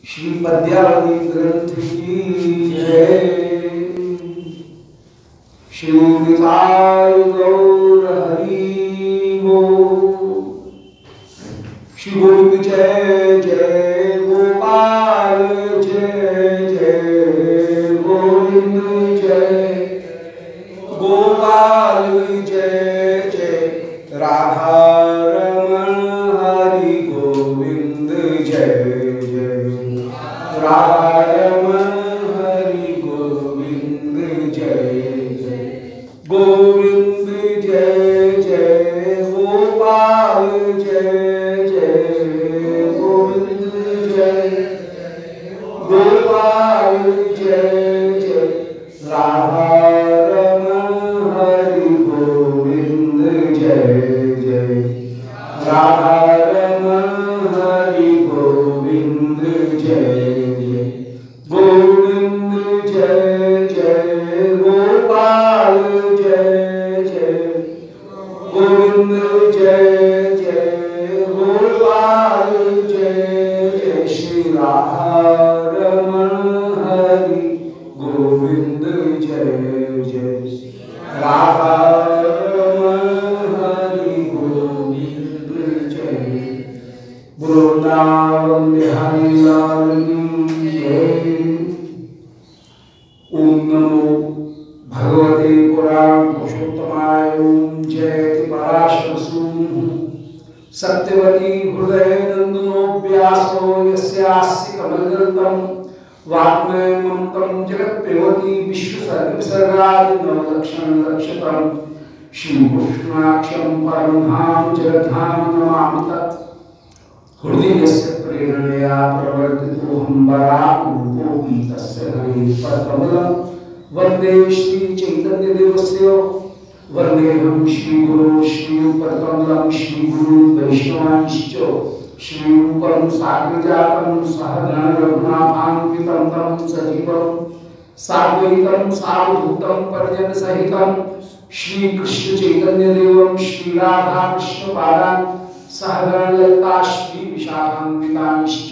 श्री पद्यावली ग्रंथ की जय। श्री निताय गौर हरि बोल। श्री गोविंद जय जय गोपाल जय जय गोविंद जय गोपाल जय जय राधा रमण हरि गोविंद जय राधा रमण हरि गोविंद जय जय गोविंद जय जय गोपाल जय जय गोविंद जय गोपाल जय जय राधा रमण हरि गोविंद जय जय राधा रमण हरि गोविंद जय गोविंद जय जय गोपाल जय जय गोविंद जय जय गोपाल जय जय श्री राधा रमण हरि गोविंद जय जय राधा रमण हरि गोविंद जय। वृंदावन बिहारी लाल की जय। ओम नमो भगवते पुराण पुरुषोत्तमाय। ओम जयति पराशर सूनु सत्यवती हृदय नंदनो व्यासो यस्यास्य कमलगल्पं वाग्मय ममतं जगत्प्रेवती विश्वसर्गविसर्गादि नवलक्षण लक्षितं श्री कृष्णाक्षं परमधाम जगद्धाम नमामि तत्। हृदयस्य प्रेरणया प्रवर्तितो हम्बरारूपोऽपि तस्य हरेः पदकमलं वन्दे श्री चैतन्यदेवस्य वन्देऽहं श्रीगुरो श्रीपदकमलं श्रीगुरुं वैष्णवांश्च श्रीरूपं साग्रजातं सहगण रघुनाथान्वितं तं सजीवं साद्वैतं सावधूतं परिजनसहितं श्रीकृष्ण चैतन्यदेवं श्रीराधाकृष्णपादान् सहगण ललिता श्री विशाखान्वितांश्च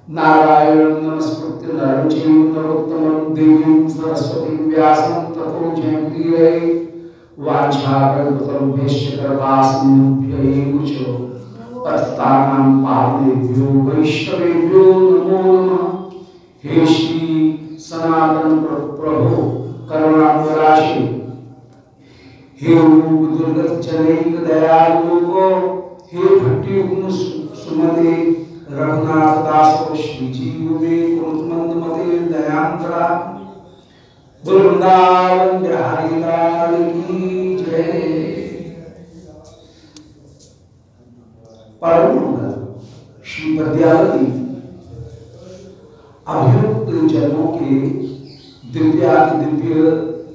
नारायणं नमस्कृत्य नरं चैव नरोत्तमं देवीं सरस्वतीं व्यासं ततो जयमुदीरये। वाञ्छाकल्पतरुभ्यश्च कृपासिन्धुभ्यैव च पतितानां पावनेभ्यो वैष्णवेभ्यो नमो नमः। हे श्री सनातन प्रभो करुणावराशे हे रूप दुर्गत जनैक दयालु को हे भट्टी सुमते रघुनाथ दासो श्री जीव में कुरुत मते दयांतरा। वृंदावन बिहारी लाल की जय। परम श्री पद्यावली अभियुक्त जनों के दिव्य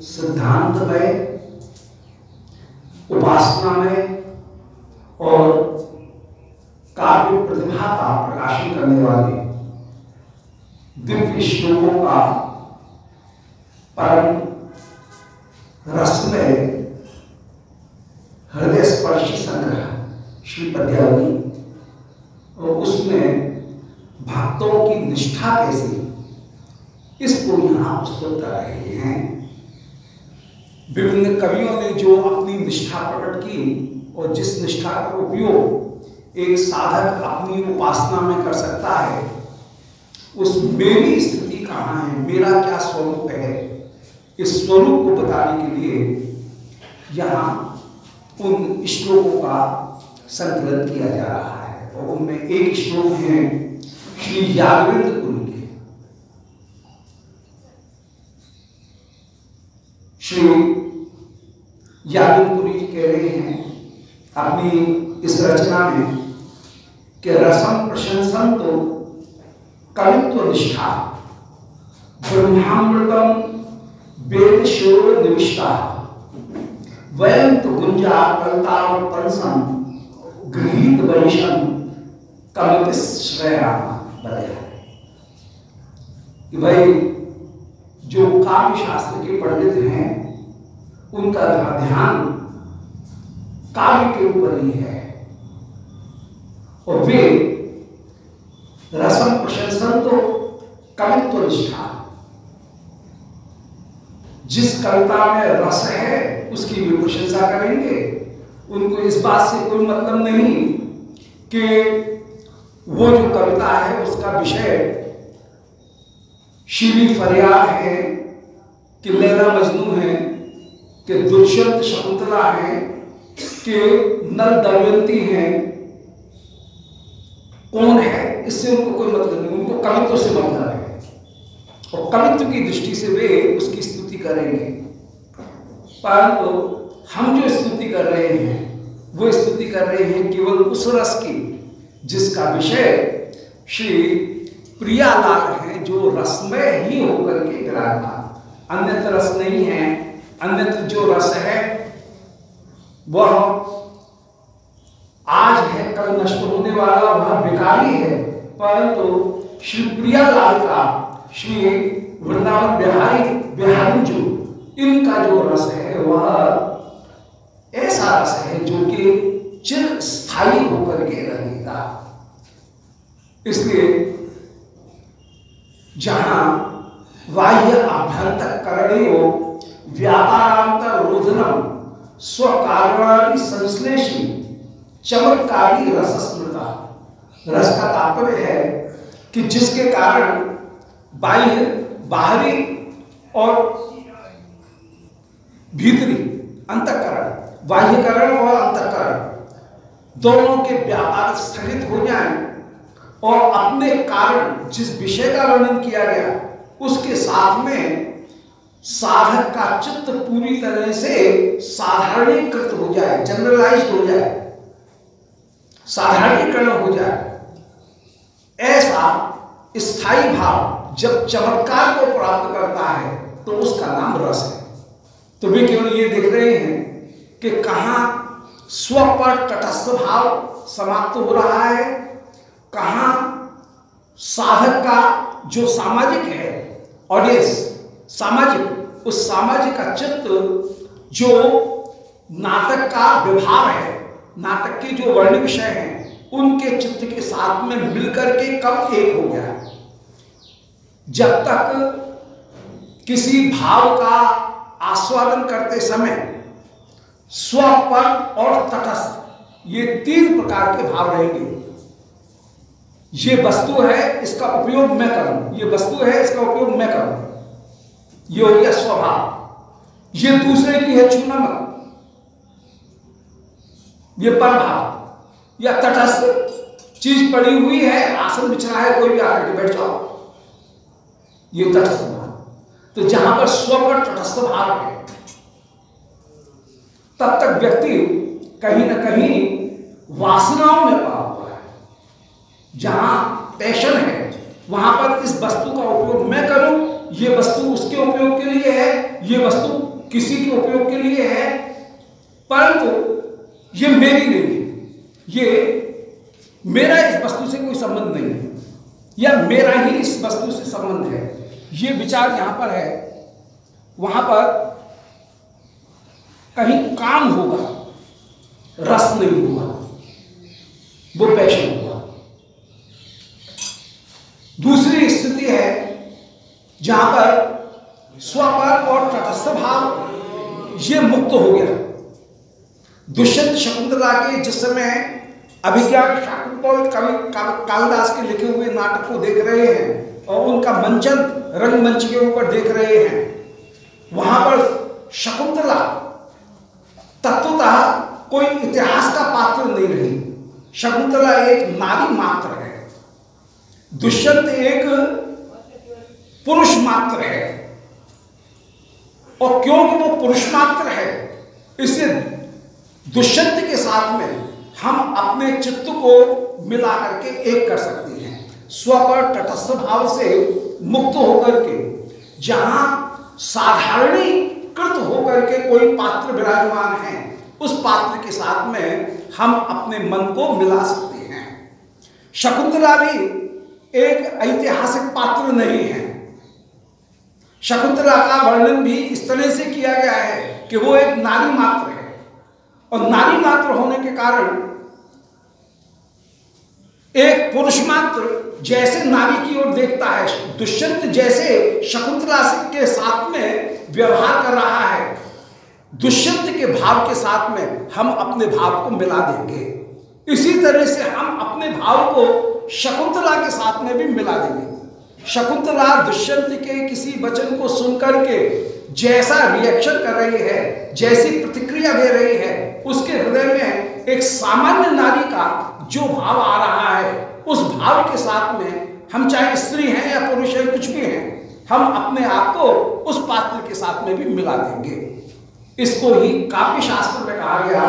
सिद्धांत में उपासना में और काव्य प्रतिभा का प्रकाशन करने वाले दिव्य श्लोकों का परम रस में हृदय स्पर्शी संग्रह श्री पद्यावली और उसमें भक्तों की निष्ठा कैसी इसको यहाँ प्रस्तुत कर रहे हैं। विभिन्न कवियों ने जो अपनी निष्ठा प्रकट की और जिस निष्ठा का उपयोग एक साधक अपनी उपासना में कर सकता है, उस मेरी स्थिति कहाँ है, मेरा क्या स्वरूप है, इस स्वरूप को बताने के लिए यहाँ उन श्लोकों का संकलन किया जा रहा है। और उनमें एक श्लोक है श्री यादवेंद्रपुरी के। श्री यादवेंद्रपुरी जी कह रहे हैं अपनी इस रचना में कि रसम प्रशंसन तो कवित्व निष्ठा ब्रह्मामृतम वेद शोर निविष्टा वयं तो गुंजा कलतावतंसम गृहीत वैशन कमित श्रेया बताया कि भाई जो काव्य शास्त्र के पंडित हैं उनका ध्यान काव्य के ऊपर ही है और वे रसम प्रशंसन तो कवित्व निष्ठा, जिस कविता में रस है उसकी भी प्रशंसा करेंगे। उनको इस बात से कोई मतलब नहीं कि वो जो कविता है उसका विषय शीरी फरियाद है कि लैला मजनू है कि दुष्यंत शकुंतला है कि नल दमयंती है, कौन है, इससे उनको कोई मतलब नहीं। उनको कवित्व से मतलब है और कवित्व की दृष्टि से वे उसकी स्तुति करेंगे। परंतु हम जो स्तुति कर रहे हैं वो स्तुति कर रहे हैं केवल उस रस की जिसका विषय श्री प्रियालाल है, जो रसमय ही होकर के विराजमान, अन्यत्र रस नहीं है। अन्यत्र जो रस है वह आज है कल नष्ट होने वाला, वह बेकारी है। परंतु श्री प्रियालाल का, श्री वृंदावन बिहारी जो इनका जो रस है वह ऐसा रस है जो कि चिर स्थायी होकर के रहेगा। इसलिए जहां बाह्य अभ्यंतर करणीयो व्यापारांतर रोधनम स्वकारणादि संश्लेषी चमत्कारी रस स्मृता। रस का तात्पर्य है कि जिसके कारण बाह्य, बाहरी और भीतरी अंतःकरण, बाह्यकरण और अंतःकरण दोनों के व्यापार स्थगित हो जाएं और अपने कारण जिस विषय का वर्णन किया गया उसके साथ में साधक का चित्त पूरी तरह से साधारणीकृत हो जाए, जनरलाइज्ड हो जाए, साधारणीकरण हो जाए। ऐसा स्थायी भाव जब चमत्कार को प्राप्त करता है तो उसका नाम रस है। तो वे केवल ये देख रहे हैं कि कहां स्व पर तटस्थ भाव समाप्त हो रहा है, कहां साधक का जो सामाजिक है, ऑडियंस सामाजिक, उस सामाजिक का चित्त जो नाटक का विभाव है, नाटक के जो वर्ण विषय हैं उनके चित्त के साथ में मिलकर के कब एक हो गया। जब तक किसी भाव का आस्वादन करते समय स्व पर और तटस्थ ये तीन प्रकार के भाव रहेंगे। ये वस्तु है, इसका उपयोग मैं करूं, ये वस्तु है, इसका उपयोग मैं करूं, ये हो गया स्वभाव। ये दूसरे की है, छूना मत, ये परभाव। या तटस्थ चीज पड़ी हुई है, आसन बिछ रहा है, कोई भी आकर के बैठ जाओ, ये तटस्थ भाव। तो जहां पर स्व पर तटस्थ भाव है तब तक व्यक्ति कहीं ना कहीं वासनाओं में पड़ा हुआ है। जहां पैशन है वहां पर इस वस्तु का उपयोग मैं करूं, ये वस्तु उसके उपयोग के लिए है, ये वस्तु किसी के उपयोग के लिए है, परंतु ये मेरी नहीं है, ये मेरा इस वस्तु से कोई संबंध नहीं है, या मेरा ही इस वस्तु से संबंध है। ये विचार यहां पर है, वहां पर कहीं काम होगा, रस नहीं होगा, वो पैशन होगा। दूसरी स्थिति है जहां पर स्वपर और तटस्थ भाव ये मुक्त हो गया। दुष्यंत शकुंतला के जिस समय अभिज्ञान शाकुंतल कवि कालिदास के लिखे हुए नाटक को देख रहे हैं और उनका मंचन रंगमंच के ऊपर देख रहे हैं, वहां पर शकुंतला तत्वतः कोई इतिहास का पात्र नहीं रही। शकुंतला एक नारी मात्र है, दुष्यंत एक पुरुष मात्र है, और क्योंकि वो पुरुष मात्र है इसलिए दुष्यंत के साथ में हम अपने चित्त को मिला करके एक कर सकते हैं। स्व पर तटस्थ भाव से मुक्त होकर के जहां साधारणीकृत होकर के कोई पात्र विराजमान है, उस पात्र के साथ में हम अपने मन को मिला सकते हैं। शकुंतला भी एक ऐतिहासिक पात्र नहीं है। शकुंतला का वर्णन भी इस तरह से किया गया है कि वो एक नारी मात्र है, और नारी मात्र होने के कारण एक पुरुष मात्र जैसे नारी की ओर देखता है, दुष्यंत जैसे शकुंतला के साथ में व्यवहार कर रहा है, दुष्यंत के भाव के साथ में हम अपने भाव को मिला देंगे। इसी तरह से हम अपने भाव को शकुंतला के साथ में भी मिला देंगे। शकुंतला दुष्यंत के किसी वचन को सुनकर के जैसा रिएक्शन कर रही है, जैसी प्रतिक्रिया दे रही है, उसके हृदय में एक सामान्य नारी का जो भाव आ रहा है, उस भाव के साथ में हम चाहे स्त्री हैं या पुरुष हैं, कुछ भी हैं, हम अपने आप को उस पात्र के साथ में भी मिला देंगे। इसको ही काव्य शास्त्र में कहा गया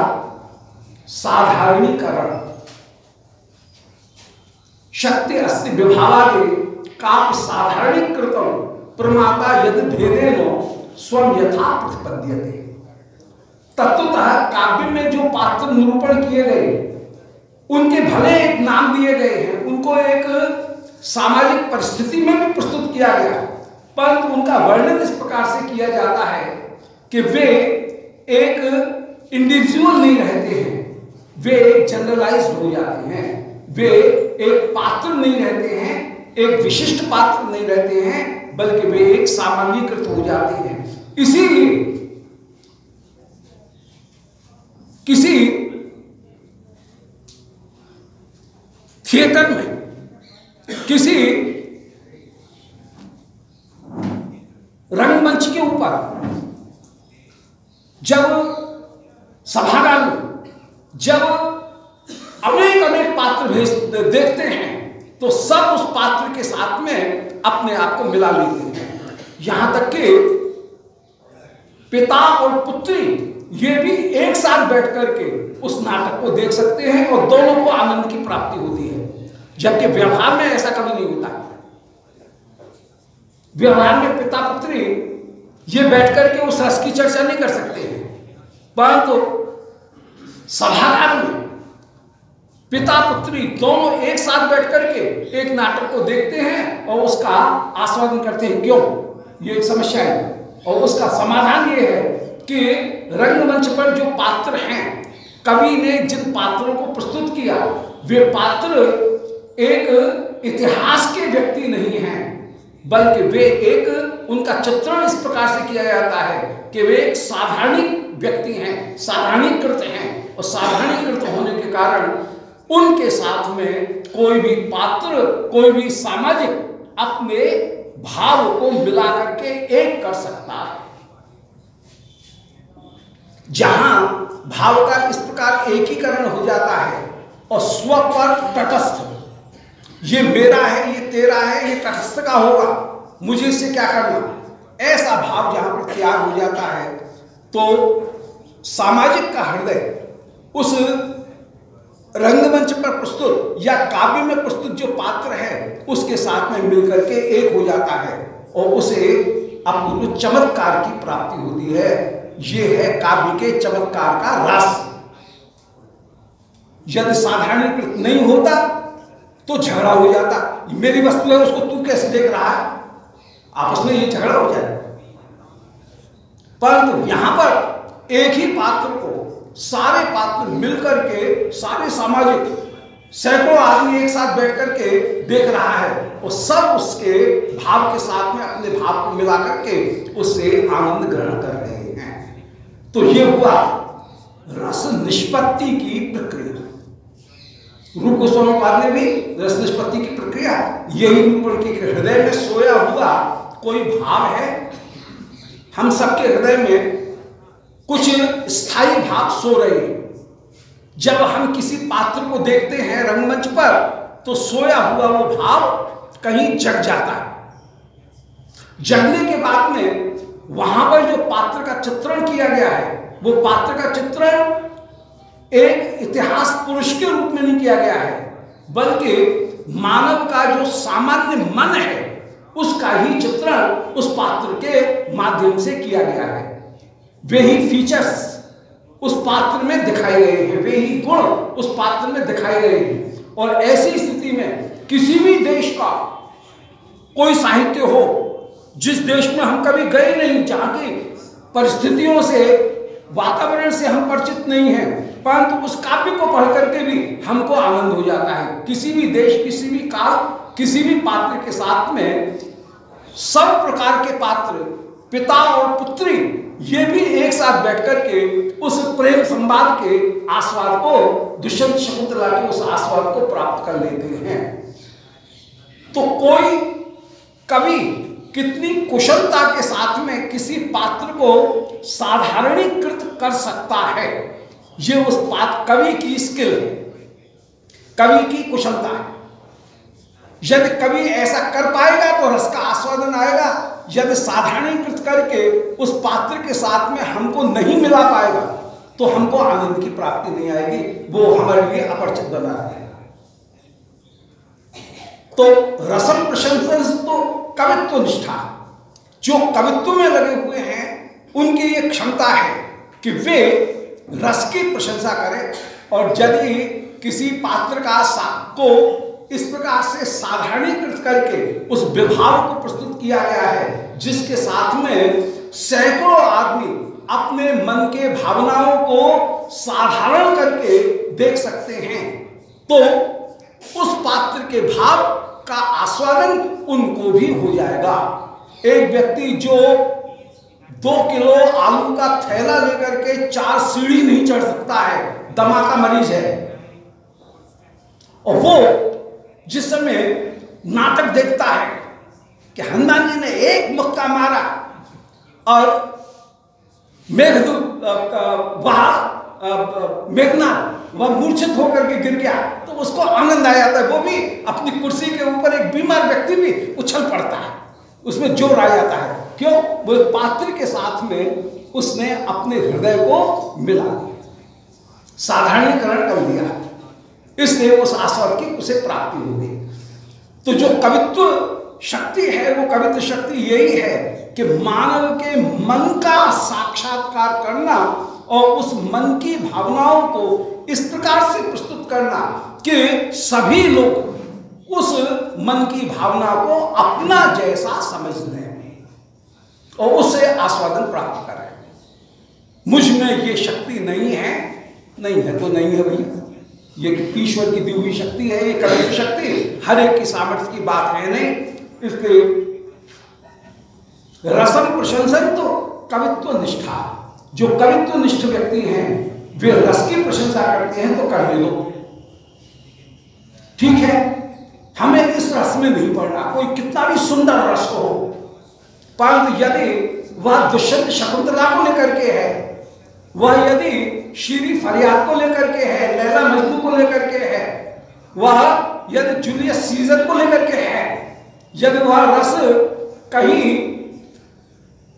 साधारणीकरण। शक्ति अस्ति विभावादि काव्य साधारणीकृतम प्रमाता यदि भेदेनो स्वयं यथा प्रतिपद्यते। तत्वतः काव्य में जो पात्र निरूपण किए गए, उनके भले एक नाम दिए गए हैं, उनको एक सामाजिक परिस्थिति में भी प्रस्तुत किया गया, परंतु उनका वर्णन इस प्रकार से किया जाता है कि वे एक इंडिविजुअल नहीं रहते हैं, वे जनरलाइज्ड हो जाते हैं, वे एक पात्र नहीं रहते हैं, एक विशिष्ट पात्र नहीं रहते हैं, बल्कि वे एक सामान्यीकृत हो जाते हैं। इसीलिए किसी थिएटर में, किसी रंगमंच के ऊपर जब सभागार में जब अनेक अनेक पात्र देखते हैं, तो सब उस पात्र के साथ में अपने आप को मिला लेते हैं। यहां तक कि पिता और पुत्री ये भी एक साथ बैठ करके उस नाटक को देख सकते हैं और दोनों को आनंद की प्राप्ति होती है, जबकि व्यवहार में ऐसा कभी नहीं होता। व्यवहार में पिता पुत्री ये बैठ करके उस रस की चर्चा नहीं कर सकते हैं, परंतु सभागार में पिता पुत्री दोनों एक साथ बैठ करके एक नाटक को देखते हैं और उसका आस्वादन करते हैं। क्यों? ये एक समस्या है, और उसका समाधान ये है कि रंगमंच पर जो पात्र हैं, कवि ने जिन पात्रों को प्रस्तुत किया, वे पात्र एक इतिहास के व्यक्ति नहीं हैं, बल्कि वे एक, उनका चित्रण इस प्रकार से किया जाता है कि वे एक साधारणिक व्यक्ति हैं, साधारणीकृत हैं, और साधारणीकृत होने के कारण उनके साथ में कोई भी पात्र, कोई भी सामाजिक अपने भाव को मिला करके एक कर सकता है। जहां भाव का इस प्रकार एकीकरण हो जाता है और स्व पर तटस्थ, ये मेरा है, ये तेरा है, ये तटस्थ का होगा, मुझे इससे क्या करना, ऐसा भाव जहां पर त्याग हो जाता है, तो सामाजिक का हृदय उस रंगमंच पर प्रस्तुत या काव्य में प्रस्तुत जो पात्र है उसके साथ में मिलकर के एक हो जाता है और उसे अपनी चमत्कार की प्राप्ति होती है। ये है काव्य के चमत्कार का रस। यदि साधारणीकृत नहीं होता तो झगड़ा हो जाता, मेरी वस्तु है उसको तू कैसे देख रहा है, आपस में ये झगड़ा हो जाए। परंतु यहां पर एक ही पात्र को सारे पात्र मिलकर के, सारे सामाजिक सैकड़ों आदमी एक साथ बैठ करके देख रहा है और सब उसके भाव के साथ में अपने भाव को मिला करके उससे आनंद ग्रहण कर रहे हैं। तो ये हुआ रस निष्पत्ति की प्रक्रिया। रूप गोस्वामी ने भी रस निष्पत्ति की प्रक्रिया यही निरूपण की, हृदय में सोया हुआ कोई भाव है। हम सबके हृदय में कुछ स्थायी भाव सो रहे हैं। जब हम किसी पात्र को देखते हैं रंगमंच पर, तो सोया हुआ वो भाव कहीं जग जाता है। जगने के बाद में वहां पर जो पात्र का चित्रण किया गया है, वो पात्र का चित्रण एक इतिहास पुरुष के रूप में नहीं किया गया है, बल्कि मानव का जो सामान्य मन है उसका ही चित्रण उस पात्र के माध्यम से किया गया है। वे ही फीचर्स उस पात्र में दिखाए गए हैं, वे ही गुण उस पात्र में दिखाए गए हैं। और ऐसी स्थिति में किसी भी देश का कोई साहित्य हो, जिस देश में हम कभी गए नहीं, जहां की परिस्थितियों से वातावरण से हम परिचित नहीं हैं, परंतु उस काव्य को पढ़ करके भी हमको आनंद हो जाता है। किसी भी देश, किसी भी काल, किसी भी पात्र के साथ में सब प्रकार के पात्र, पिता और पुत्री, ये भी एक साथ बैठकर के उस प्रेम संवाद के आस्वाद को, दुष्यंत शकुंतला के उस आस्वाद को प्राप्त कर लेते हैं। तो कोई कवि कितनी कुशलता के साथ में किसी पात्र को साधारणीकृत कर सकता है, ये उस कवि की स्किल है, कवि की कुशलता है। यदि कवि ऐसा कर पाएगा तो रस का आस्वादन आएगा। यदि साधारणीकृत करके उस पात्र के साथ में हमको नहीं मिला पाएगा तो हमको आनंद की प्राप्ति नहीं आएगी, वो हमारे लिए अपरिचित बना रहेगा। तो रसम प्रशंसन तो कवित्व निष्ठा, जो कवित्व में लगे हुए हैं उनकी ये क्षमता है कि वे रस की प्रशंसा करें। और यदि किसी पात्र को इस प्रकार से साधारणीकृत करके उस विभाव को प्रस्तुत किया गया है, जिसके साथ में सैकड़ों आदमी अपने मन के भावनाओं को साधारण करके देख सकते हैं, तो उस पात्र के भाव का आस्वादन उनको भी हो जाएगा। एक व्यक्ति जो 2 किलो आलू का थैला लेकर के 4 सीढ़ी नहीं चढ़ सकता है, दमा का मरीज है, और वो जिस समय नाटक देखता है कि हनुमान जी ने एक मुक्का मारा और मेघनाथ वह मूर्छित होकर के गिर गया, तो उसको आनंद आ जाता है। वो भी अपनी कुर्सी के ऊपर, एक बीमार व्यक्ति भी उछल पड़ता है, उसमें जोर आ जाता है। क्यों? वो पात्र के साथ में उसने अपने हृदय को मिला दिया, साधारणीकरण कर दिया, इसलिए उस आस्वाद की उसे प्राप्ति हो गई। तो जो कवित्व शक्ति है, वो कवित्व शक्ति यही है कि मानव के मन का साक्षात्कार करना और उस मन की भावनाओं को इस प्रकार से प्रस्तुत करना कि सभी लोग उस मन की भावना को अपना जैसा समझ लें और उससे आस्वादन प्राप्त करें। मुझ में ये शक्ति नहीं है, नहीं है तो नहीं है भैया, ये ईश्वर की दी हुई शक्ति है, ये कवित्व शक्ति हर एक की सामर्थ्य की बात है नहीं। इसलिए रसम प्रशंसन तो कवित्व निष्ठा, जो कवित्व निष्ठ व्यक्ति हैं वे रस की प्रशंसा करते हैं, तो करने दो, ठीक है। हमें इस रस में नहीं पड़ना, कोई कितना भी सुंदर रस हो, परंतु यदि वह दुष्यंत शकुंतला को लेकर के है, वह यदि शीरी फरियाद को लेकर के है, लैला मजनू को लेकर के है, वह यदि जूलियस सीजर को लेकर के है, यदि वह रस कहीं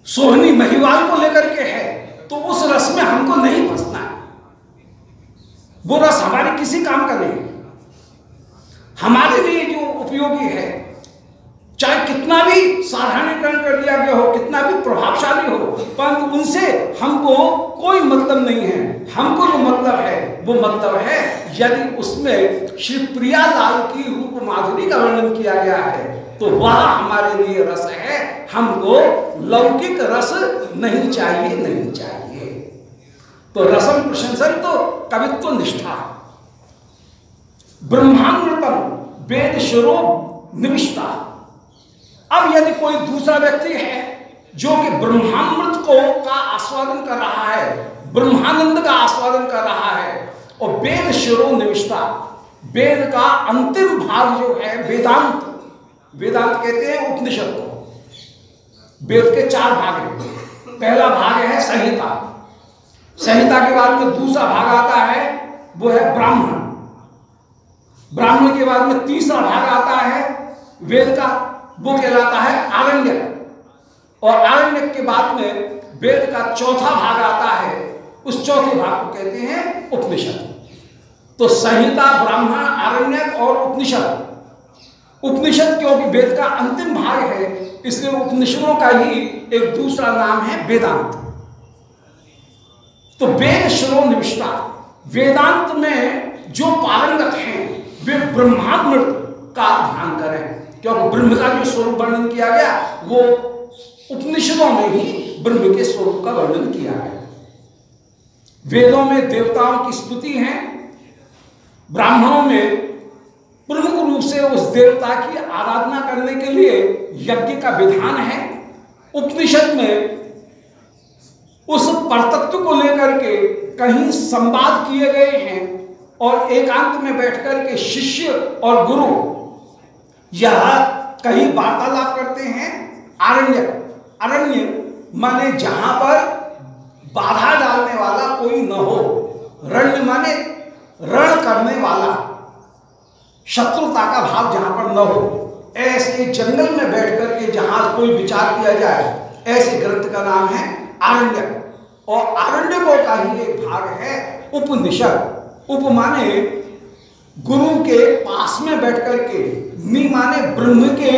सोहनी महिवाल को लेकर के है, तो उस रस में हमको नहीं फंसना है। वो रस हमारे किसी काम का नहीं, हमारे लिए जो उपयोगी है, चाहे कितना भी साधारणीकरण कर दिया गया हो, कितना भी प्रभावशाली हो, परंतु उनसे हमको कोई मतलब नहीं है। हमको जो मतलब है वो मतलब है यदि उसमें श्री प्रियालाल की रूप माधुरी का वर्णन किया गया है तो वह हमारे लिए रस है। हमको लौकिक रस नहीं चाहिए, नहीं चाहिए। तो रसम प्रशंसन तो कवित्व निष्ठा। ब्रह्मामृतम वेद शिरो निविष्टा। अब यदि कोई दूसरा व्यक्ति है जो कि ब्रह्मामृत का आस्वादन कर रहा है, ब्रह्मानंद का आस्वादन कर रहा है, और वेद शिरो निविष्टा, वेद का अंतिम भाग जो है वेदांत, वेदांत कहते हैं उपनिषद को। वेद के 4 भाग हैं। पहला भाग है संहिता, संहिता के बाद में दूसरा भाग आता है वो है ब्राह्मण, ब्राह्मण के बाद में तीसरा भाग आता है वेद का, वो कहलाता है आरण्यक, और आरण्यक के बाद में वेद का चौथा भाग आता है, उस चौथे भाग को कहते हैं उपनिषद। तो संहिता, ब्राह्मण, आरण्यक और उपनिषद। उपनिषद क्योंकि वेद का अंतिम भाग है, इसलिए उपनिषदों का ही एक दूसरा नाम है वेदांत। तो वेद शिरो निविष्टा, वेदांत में जो पारंगत हैं वे ब्रह्मामृत का ध्यान करें, क्योंकि ब्रह्म का जो स्वरूप वर्णन किया गया वो उपनिषदों में ही ब्रह्म के स्वरूप का वर्णन किया गया। वेदों में देवताओं की स्तुति है, ब्राह्मणों में प्रमुख रूप से उस देवता की आराधना करने के लिए यज्ञ का विधान है। उपनिषद में उस परतत्व को लेकर के कहीं संवाद किए गए हैं और एकांत में बैठकर के शिष्य और गुरु यह कहीं वार्तालाप करते हैं। अरण्य माने जहां पर बाधा डालने वाला कोई न हो, रण्य माने रण करने वाला, शत्रुता का भाव जहां पर न हो, ऐसे जंगल में बैठ करके जहां कोई विचार किया जाए, ऐसे ग्रंथ का नाम है आरण्यक। और आरण्यकों का ही एक भाग है उपनिषद। उप माने गुरु के पास में बैठ करके, नि माने ब्रह्म के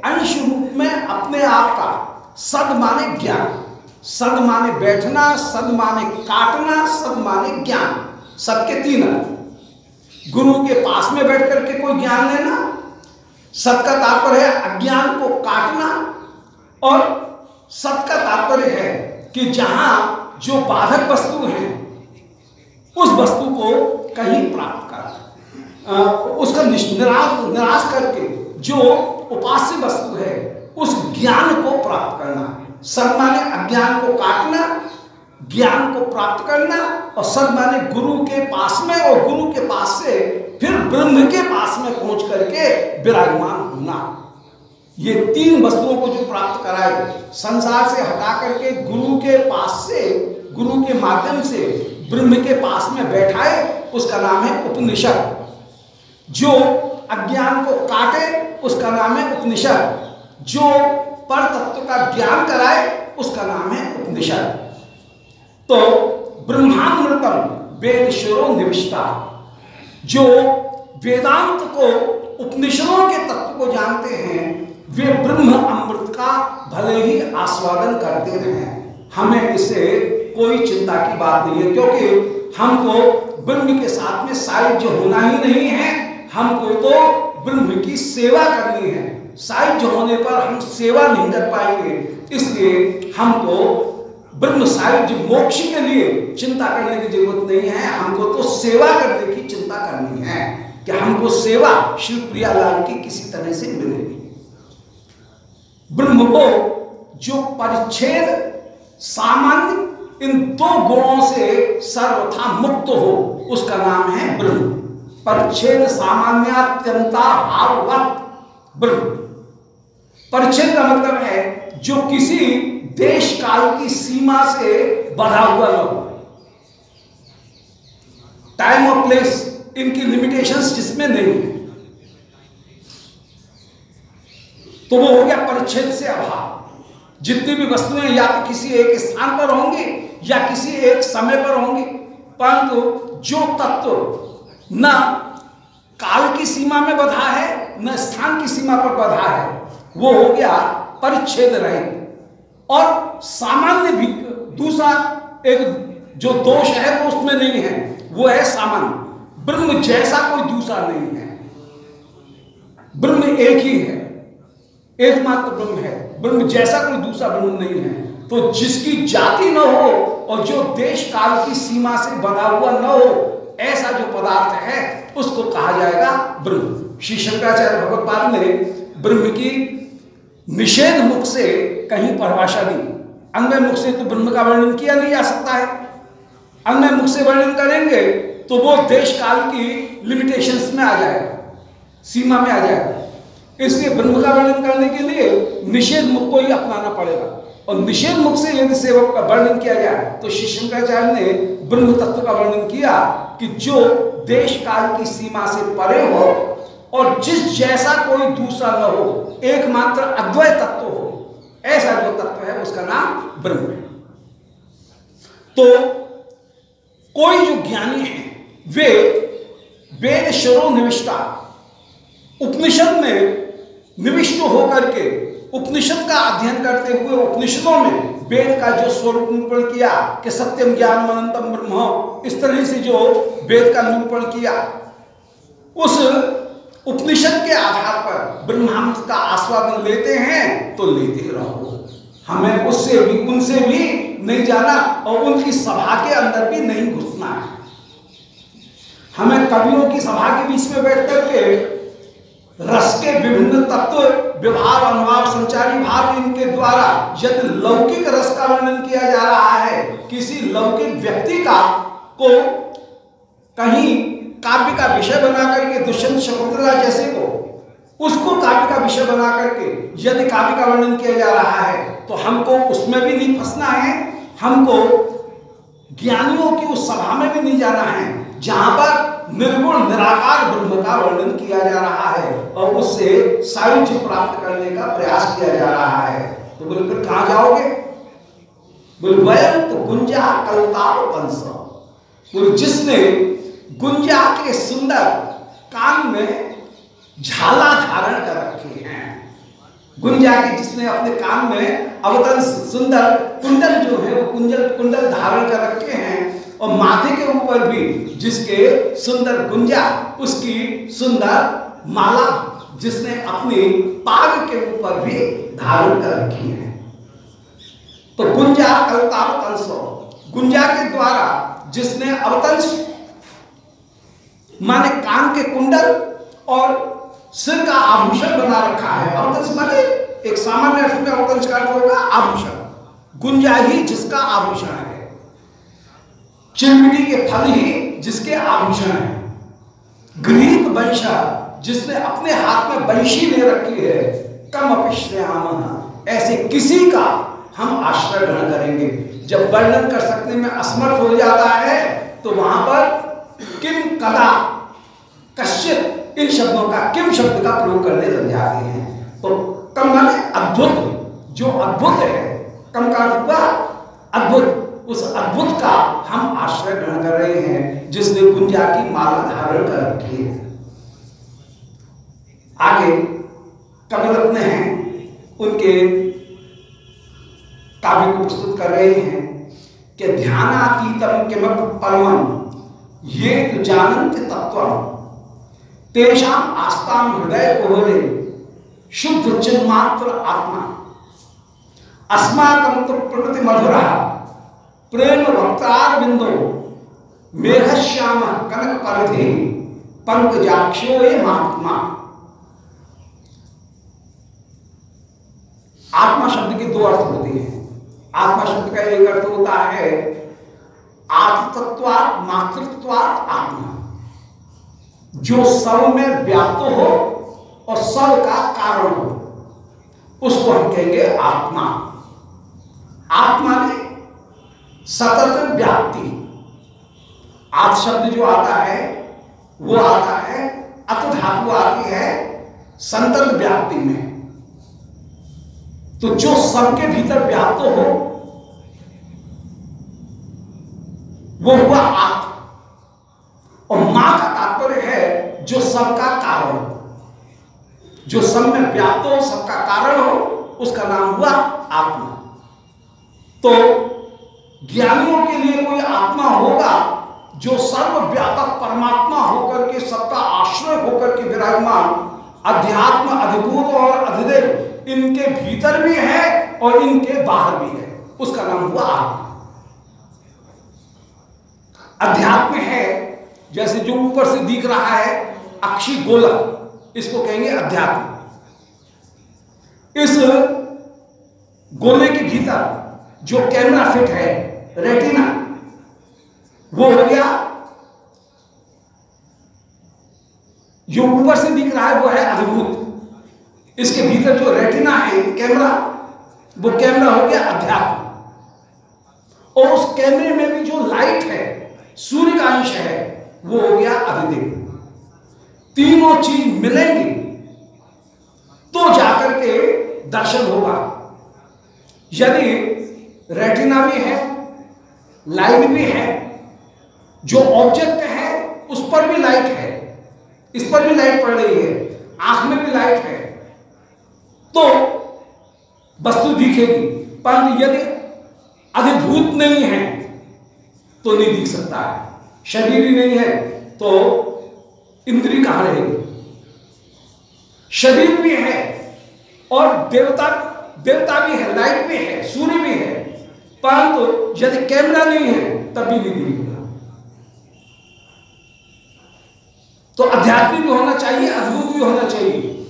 अंश रूप में अपने आप का, सद माने ज्ञान, सद माने बैठना, सद माने काटना, सद माने ज्ञान, सद के तीन अर्थ। गुरु के पास में बैठ करके कोई ज्ञान लेना, सत का तात्पर्य है अज्ञान को काटना, और सत का तात्पर्य है कि जहां जो बाधक वस्तु है उस वस्तु को कहीं प्राप्त कर, उसका निराश करके जो उपास्य वस्तु है उस ज्ञान को प्राप्त करना। सद माने अज्ञान को काटना, ज्ञान को प्राप्त करना, और सद माने गुरु के पास में, और गुरु के पास से फिर ब्रह्म के पास में पहुंच करके विराजमान होना। ये तीन वस्तुओं को जो प्राप्त कराए, संसार से हटा करके गुरु के पास से, गुरु के माध्यम से ब्रह्म के पास में बैठाए, उसका नाम है उपनिषद। जो अज्ञान को काटे उसका नाम है उपनिषद। जो पर तत्व का ज्ञान कराए उसका नाम है उपनिषद। तो ब्रह्मामृतम वेद शिरो निविष्टा, जो वेदांत को, उपनिषदों के तत्व को जानते हैं, वे ब्रह्म अमृत का भले ही आस्वादन करते रहे। हमें इससे कोई चिंता की बात नहीं है, क्योंकि हमको ब्रह्म के साथ में सायुज्य होना ही नहीं है, हमको तो ब्रह्म की सेवा करनी है। सायुज्य होने पर हम सेवा नहीं कर पाएंगे, इसलिए हमको ब्रह्म सायुज्य मोक्ष के लिए चिंता करने की जरूरत नहीं है। हमको तो सेवा करने की चिंता करनी है कि हमको सेवा श्री प्रियालाल की किसी तरह से मिलेगी। ब्रह्म को जो परिच्छेद सामान्य इन दो गुणों से सर्वथा मुक्त हो, उसका नाम है ब्रह्म। परिच्छेद सामान्यात्यंता भाववत ब्रह्म। परिच्छेद का मतलब है जो किसी देश काल की सीमा से बंधा हुआ न हो, टाइम और प्लेस इनकी लिमिटेशंस जिसमें नहीं है, तो वो हो गया परिच्छेद से अभाव। जितनी भी वस्तुएं या तो किसी एक स्थान पर होंगी या किसी एक समय पर होंगी, परंतु जो तत्व न काल की सीमा में बधा है न स्थान की सीमा पर बधा है, वो हो गया परिच्छेद रहित। और सामान्य भी दूसरा एक जो दोष है वो उसमें नहीं है, वो है सामान्य। ब्रह्म जैसा कोई दूसरा नहीं है, ब्रह्म एक ही है, एकमात्र ब्रह्म है, ब्रह्म जैसा कोई दूसरा ब्रह्म नहीं है। तो जिसकी जाति न हो और जो देश काल की सीमा से बंधा हुआ न हो, ऐसा जो पदार्थ है उसको कहा जाएगा ब्रह्म। श्री शंकराचार्य भगवत्पाद ने ब्रह्म की निषेध मुख से कहीं परिभाषा दी। अन्वय मुख से तो ब्रह्म का वर्णन किया नहीं जा सकता है, अन्वय मुख से वर्णन करेंगे तो वो देश काल की लिमिटेशंस में आ जाएगा, सीमा में आ जाएगा। इसलिए ब्रह्म का वर्णन करने के लिए निषेध मुख को ही अपनाना पड़ेगा, और निषेध मुख से यदि सेवक का वर्णन किया जाए तो श्री शंकराचार्य ने ब्रह्म तत्व का वर्णन किया कि जो देश काल की सीमा से परे हो और जिस जैसा कोई दूसरा न हो, एकमात्र अद्वैत तत्व हो, ऐसा जो तत्व है उसका नाम ब्रह्म है। तो कोई जो ज्ञानी है वे वेद शरो निविष्टा, उपनिषद में निविष्ट होकर के उपनिषद का अध्ययन करते हुए उपनिषदों में वेद का जो स्वरूप निरूपण किया कि सत्यम ज्ञानम अनंतम ब्रह्म, इस तरह से जो वेद का निरूपण किया, उस उपनिषद के आधार पर ब्रह्मांड का आस्वादन लेते हैं तो लेते रहो। हमें उससे भी, उनसे भी नहीं जाना और उनकी सभा के अंदर भी नहीं घुसना है। हमें कवियों की सभा के बीच में बैठ करके रस के विभिन्न तत्व, विभाव, अनुभाव, संचारी भाव, इनके द्वारा यदि लौकिक रस का वर्णन किया जा रहा है, किसी लौकिक व्यक्ति का को कहीं काव्य का विषय बना करके, दुष्यंत शकुंतला जैसे को उसको काव्य का विषय बना करके यदि काव्य का वर्णन किया जा रहा है, तो हमको उसमें भी नहीं फंसना है। हमको ज्ञानियों की उस सभा में भी नहीं जाना है जहां पर निर्गुण निराकार ब्रह्म का वर्णन किया जा रहा है और उससे सायुज्य प्राप्त करने का प्रयास किया जा रहा है। तो बोले फिर कहां जाओगे? बोले वयंत गुंजा कलताव पंस। बोले जिसने गुंजा के सुंदर कान में झाला धारण कर रखे हैं, गुंजा के जिसने अपने कान में अवतंस सुंदर कुंडल जो है वो कुंडल धारण कर रखे हैं और माथे के ऊपर भी जिसके सुंदर गुंजा, उसकी सुंदर माला जिसने अपने पाग के ऊपर भी धारण कर रखी है। तो गुंजा कलतावतंसो, गुंजा के द्वारा जिसने अवतंस माने कान के कुंडल और सिर का आभूषण बना रखा है। अवतंस माने एक सामान्य अर्थ में अवतंस का अर्थ होगा आभूषण, गुंजा ही जिसका आभूषण है, चिलमिली के फल ही जिसके आभूषण है, ग्रीक वंशा जिसने अपने हाथ में बंशी ले रखी है, कम अपिश्रयामः, ऐसे किसी का हम आश्रय ग्रहण करेंगे। जब वर्णन कर सकने में असमर्थ हो जाता है तो वहां पर किम कला कश्चित, इन शब्दों का किम शब्द का प्रयोग करने लग जाते हैं। तो कम माने अद्भुत, जो अद्भुत है, कम का अर्थ हुआ अद्भुत, उस अद्भुत का हम आश्रय ग्रहण कर रहे हैं जिसने गुंजा की माला धारण कर रखी है। आगे कविरत्न हैं, उनके काव्य को प्रस्तुत कर रहे हैं कि ध्यानातीतम किमपि परमं ये तो जानन्ति तत्त्वम् तेषाम आस्ताम हृदय कोहरे शुद्ध चिन्मात्र आत्मा अस्माकं तो प्रकृति मधुरः प्रेम वक्तार बिंदु मेघश्याम कनक परिधि पंकजाक्षो ये महात्मा। आत्मा शब्द के दो अर्थ होते हैं। आत्मा शब्द का एक अर्थ होता है आत्मतत्वात् मातृत्वात् आत्मा, जो सब में व्याप्त हो और सब का कारण हो, उसको हम कहेंगे आत्मा। आत्मा में सतत व्याप्ति, आत्म शब्द जो आता है वो आता है, अत धातु आती है संतत व्याप्ति में। तो जो सबके भीतर व्याप्त हो वो हुआ आत्मा, और मां का तात्पर्य है जो सबका कारण हो, जो सब में व्याप्त हो, सबका कारण हो, उसका नाम हुआ आत्मा। तो ज्ञानियों के लिए कोई आत्मा होगा जो सर्वव्यापक परमात्मा होकर के, सबका आश्रय होकर के विराजमान, अध्यात्म, अधिभूत और अधिदेव इनके भीतर भी है और इनके बाहर भी है, उसका नाम हुआ आत्मा। अध्यात्म है जैसे जो ऊपर से दिख रहा है अक्षी गोलक, इसको कहेंगे अध्यात्म। इस गोले के भीतर जो कैमरा फिट है, रेटिना, वो हो गया, जो ऊपर से दिख रहा है वो है अधिभूत। इसके भीतर जो रेटिना है, कैमरा, वो कैमरा हो गया अध्यात्म। और उस कैमरे में भी जो लाइट है, सूर्य का अंश है, वो हो गया अधिदेव। तीनों चीज मिलेंगी तो जाकर के दर्शन होगा। यदि रेटिना भी है, लाइट भी है, जो ऑब्जेक्ट है उस पर भी लाइट है, इस पर भी लाइट पड़ रही है, आंख में भी लाइट है, तो वस्तु दिखेगी। परंतु यदि अधिभूत नहीं है तो नहीं दिख सकता है। शरीर ही नहीं है तो इंद्रिय कहां रहेगी? शरीर भी है और देवता भी है, लाइट भी है, सूर्य भी है, परंतु यदि कैमरा नहीं है तब भी नहीं दिखेगा। तो अध्यात्मिक भी होना चाहिए, अद्भुत भी होना चाहिए,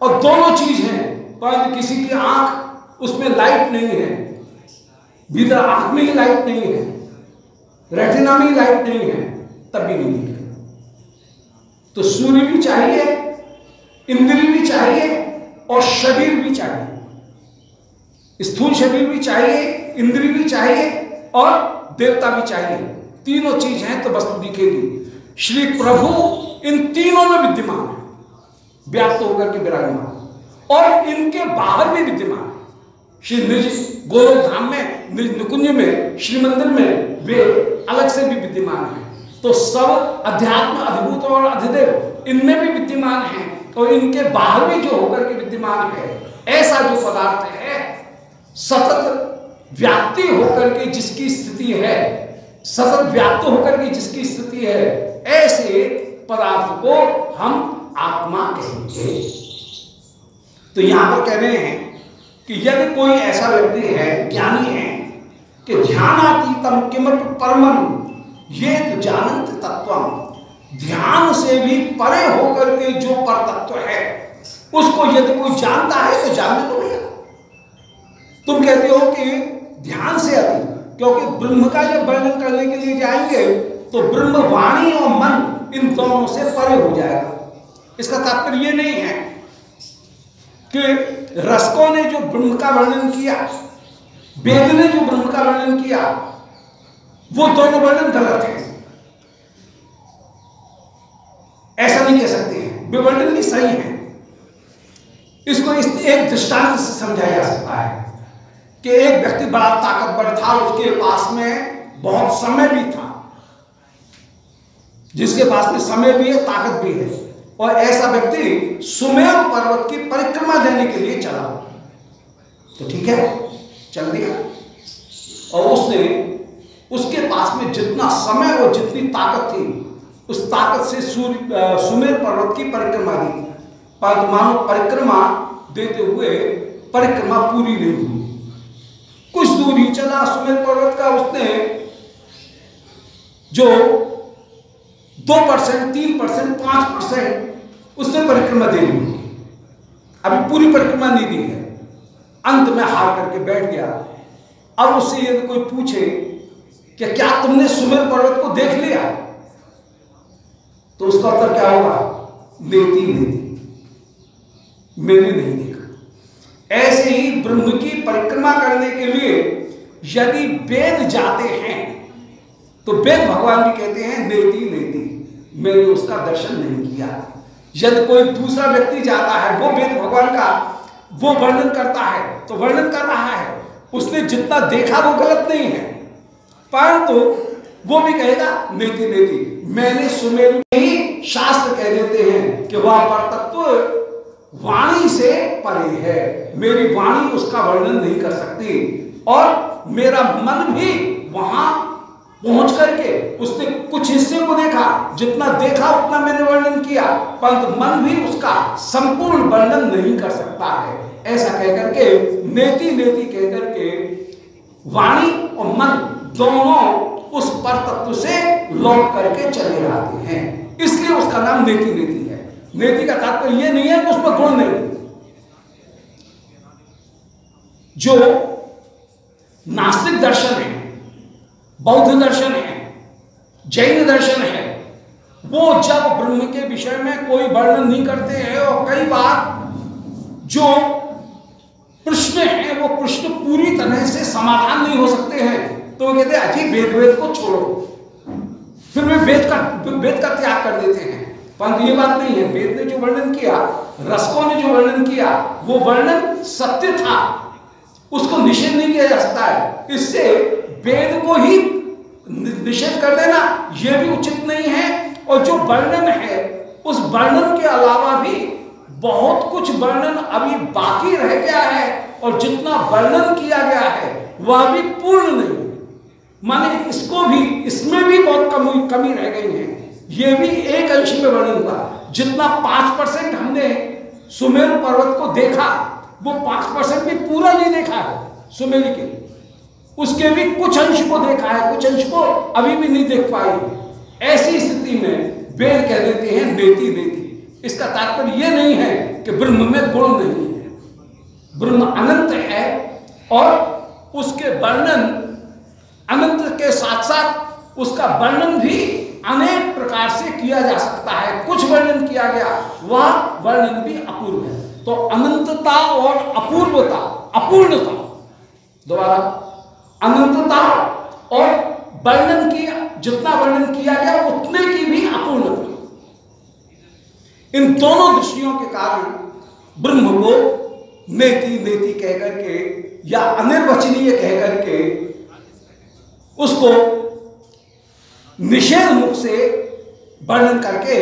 और दोनों चीज हैं। परंतु किसी की आंख उसमें लाइट नहीं है, भीतर आंख में ही लाइट नहीं है, रेटिना में ही लाइट नहीं है, तब भी नहीं दिखेगा। तो सूर्य भी चाहिए, इंद्रिय भी चाहिए और शरीर भी चाहिए। स्थूल शरीर भी चाहिए, इंद्रिय भी चाहिए और देवता भी चाहिए। तीनों चीज हैं तो वस्तु दिखेगी। श्री प्रभु इन तीनों में विद्यमान है, व्याप्त होकर के विराजमान, और इनके बाहर भी विद्यमान है। श्री निज गोलोक धाम में, निज निकुंज में, श्री मंदिर में वे अलग से भी विद्यमान है। तो सब अध्यात्म, अद्भुत और अधिदेव इनमें भी विद्यमान है, और इनके बाहर भी जो होकर के विद्यमान है। ऐसा जो पदार्थ है, सतत व्याप्ति होकर के जिसकी स्थिति है, सतत व्याप्त होकर के जिसकी स्थिति है, ऐसे पदार्थ को हम आत्मा कहेंगे। तो यहां पर कह रहे हैं कि यदि कोई ऐसा व्यक्ति है, ज्ञानी है, कि ध्यानातीतम किमपि परमम ये तो जानंत तत्वम, ध्यान से भी परे होकर के जो पर तत्व है उसको यदि कोई जानता है तो जानने दो भैया। तुम कहते हो कि ध्यान से अति, क्योंकि ब्रह्म का जब वर्णन करने के लिए जाएंगे तो ब्रह्म वाणी और मन इन दोनों से परे हो जाएगा। इसका तात्पर्य ये नहीं है कि रसकों ने जो ब्रह्म का वर्णन किया, वेद ने जो ब्रह्म का वर्णन किया, वो दोनों वर्णन गलत है, ऐसा नहीं कह सकते हैं। वे वर्णन भी सही है। इसको एक दृष्टांत से समझाया जा सकता है कि एक व्यक्ति बड़ा ताकतवर था, उसके पास में बहुत समय भी था, जिसके पास में समय भी है, ताकत भी है, और ऐसा व्यक्ति सुमेर पर्वत की परिक्रमा देने के लिए चला। तो ठीक है, चल दिया, और उसके पास में जितना समय और जितनी ताकत थी, उस ताकत से सुमेर पर्वत की परिक्रमा दी। पर मानो परिक्रमा देते हुए परिक्रमा पूरी नहीं हुई। कुछ दूर ही चला सुमेर पर्वत का, उसने जो 2%, 3%, 5% उसने परिक्रमा दे ली, अभी पूरी परिक्रमा नहीं दी है। अंत में हार करके बैठ गया। अब उससे यदि कोई पूछे कि क्या तुमने सुमेर पर्वत को देख लिया, तो उसका उत्तर क्या होगा? नेति नेति, मैंने नहीं देखा। ऐसे ही ब्रह्म की परिक्रमा करने के लिए यदि वेद जाते हैं तो वेद भगवान भी कहते हैं नेति नेति, मैंने उसका दर्शन नहीं किया। यदि कोई दूसरा व्यक्ति जाता है, वो वेद भगवान का वो वर्णन करता है, तो वर्णन कर रहा है, उसने जितना देखा वो गलत नहीं है, परंतु वो भी कहेगा नेति नेति, मैंने सुमेर ही शास्त्र कह देते हैं कि वह परतत्व वाणी से परे है, मेरी वाणी उसका वर्णन नहीं कर सकती, और मेरा मन भी वहां पहुंच करके उसने कुछ हिस्से को देखा, जितना देखा उतना मैंने वर्णन किया, परंतु मन भी उसका संपूर्ण वर्णन नहीं कर सकता है। ऐसा कहकर के नेति नेति कहकर के वाणी और मन दोनों उस पर तत्व से लौट करके चले आते हैं, इसलिए उसका नाम नेति नेति है। नेति का तात्पर्य यह नहीं है कि उसमें गुण नहीं। जो नास्तिक दर्शन है, बौद्ध दर्शन है, जैन दर्शन है, वो जब ब्रह्म के विषय में कोई वर्णन नहीं करते हैं, और कई बार जो प्रश्न है वो प्रश्न पूरी तरह से समाधान नहीं हो सकते हैं, तो वो कहते हैं अजी वेद को छोड़ो, फिर वे वेद का त्याग कर देते हैं। परंतु ये बात नहीं है। वेद ने जो वर्णन किया, रसकों ने जो वर्णन किया, वो वर्णन सत्य था, उसको निषेध नहीं किया जा सकता है। इससे वेद को ही निषेध कर देना यह भी उचित नहीं है, और जो वर्णन है उस वर्णन के अलावा भी बहुत कुछ वर्णन अभी बाकी रह गया है, और जितना वर्णन किया गया है वह भी पूर्ण नहीं है। माने इसको भी, इसमें भी बहुत कमी रह गई है। यह भी एक अंश में वर्णन हुआ। जितना 5% हमने सुमेरु पर्वत को देखा, वो 5% भी पूरा नहीं देखा है सुमेरु के। उसके भी कुछ अंश को देखा है, कुछ अंश को अभी भी नहीं देख पाई। ऐसी स्थिति में वेद कह देते हैं नेति नेति। इसका तात्पर्य यह नहीं है कि ब्रह्म में गुण नहीं है, ब्रह्म अनंत है और उसके वर्णन अनंत के साथ साथ उसका वर्णन भी अनेक प्रकार से किया जा सकता है। कुछ वर्णन किया गया, वह वर्णन भी अपूर्व है। तो अनंतता और अपूर्वता, अपूर्णता, दोबारा अनंतता और वर्णन की, जितना वर्णन किया गया उतने की भी अपूर्णता, इन दोनों दृष्टियों के कारण ब्रह्म को नेति नेति कहकर के या अनिर्वचनीय कहकर के उसको निषेध मुख से वर्णन करके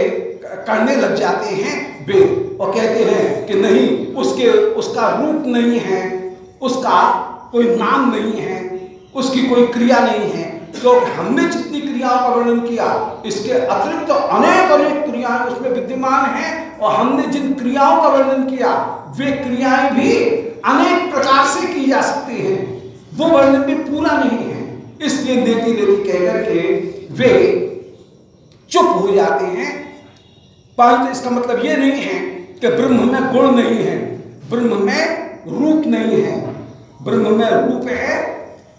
करने लग जाते हैं वेद, और कहते हैं कि नहीं, उसका रूप नहीं है, उसका कोई नाम नहीं है, उसकी कोई क्रिया नहीं है। क्योंकि हमने जितनी क्रियाओं का वर्णन किया, इसके अतिरिक्त तो अनेक क्रियाएं उसमें विद्यमान हैं, और हमने जिन क्रियाओं का वर्णन किया वे क्रियाएं भी अनेक प्रकार से की जा सकती हैं, वो वर्णन भी पूरा नहीं है। इसलिए नेति नेति कहकर के वे चुप हो जाते हैं। परंतु इसका मतलब ये नहीं है कि ब्रह्म में गुण नहीं है, ब्रह्म में रूप नहीं है। ब्रह्म में रूप है,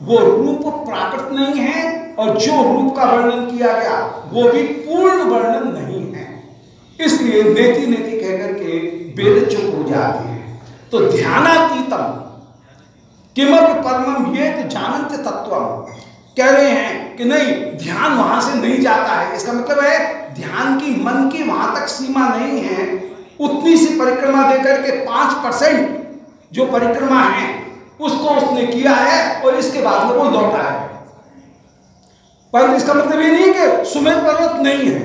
वो रूप प्राकृत नहीं है, और जो रूप का वर्णन किया गया वो भी पूर्ण वर्णन नहीं है। इसलिए नेति नेति कहकर के वेद चुप हो जाते हैं। तो ध्यानातीतम किमपि परमम ये जानन्ति तत्वम, कह रहे हैं कि नहीं, ध्यान वहां से नहीं जाता है। इसका मतलब है ध्यान की, मन की वहां तक सीमा नहीं है। उतनी सी परिक्रमा देकर के 5% जो परिक्रमा है उसको उसने किया है, और इसके बाद में वो लौटा है। पर इसका मतलब ये नहीं कि सुमेर पर्वत नहीं है,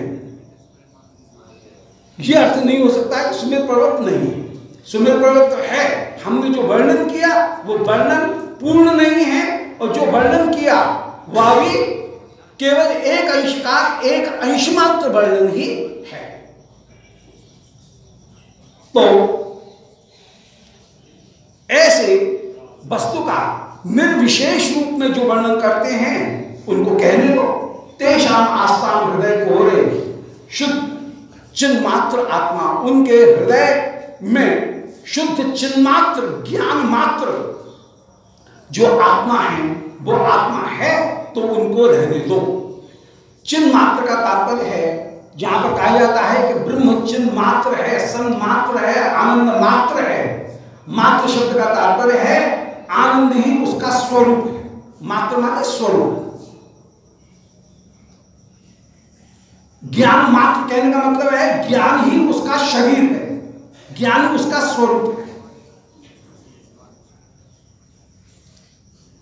ये अर्थ नहीं हो सकता है कि सुमेर पर्वत नहीं है। सुमेर पर्वत तो है, हमने जो वर्णन किया वो वर्णन पूर्ण नहीं है, और जो वर्णन किया वह भी केवल एक अंश का, एक अंश मात्र वर्णन ही है। तो ऐसे वस्तु का निर्विशेष रूप में जो वर्णन करते हैं उनको कहने दो। तेषाम आस्ताम हृदय कोरे शुद्ध चिन्मात्र आत्मा, उनके हृदय में शुद्ध चिन्मात्र ज्ञान मात्र जो आत्मा है वो आत्मा है, तो उनको रहने दो। चिन्ह मात्र का तात्पर्य है, जहां पर कहा जाता है कि ब्रह्म चिन्ह मात्र है, सन मात्र है, आनंद मात्र है। मात्र शब्द का तात्पर्य है आनंद ही उसका स्वरूप है। मात्र माने स्वरूप। ज्ञान मात्र कहने का मतलब है ज्ञान ही उसका शरीर है, ज्ञान उसका स्वरूप है।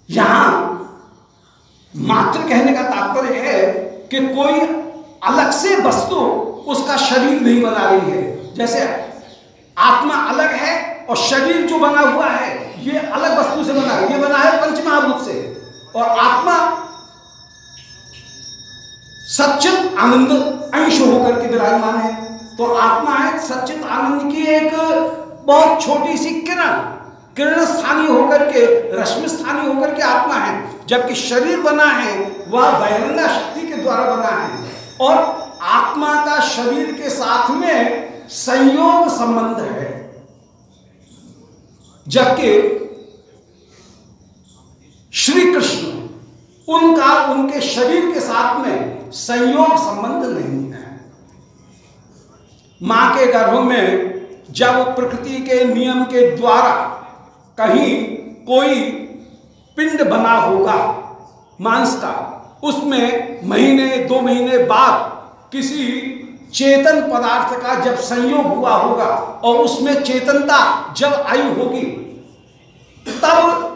यहां मात्र कहने का तात्पर्य है कि कोई अलग से वस्तु उसका शरीर नहीं बना रही है। जैसे आत्मा अलग है और शरीर जो बना हुआ है ये अलग वस्तु से बना है, ये बना है पंचमहाभूत से, और आत्मा सच्चित आनंद अंश होकर के विराजमान है। तो आत्मा है सच्चित आनंद की एक बहुत छोटी सी किरण स्थानीय होकर के, रश्मि स्थानीय होकर के आत्मा है। जबकि शरीर बना है वह बहिरंगा शक्ति के द्वारा बना है, और आत्मा का शरीर के साथ में संयोग संबंध है। जबकि श्री कृष्ण उनका उनके शरीर के साथ में संयोग संबंध नहीं है। मां के गर्भ में जब प्रकृति के नियम के द्वारा कहीं कोई पिंड बना होगा मांस का, उसमें महीने 2 महीने बाद किसी चेतन पदार्थ का जब संयोग हुआ होगा और उसमें चेतनता जब आई होगी, तब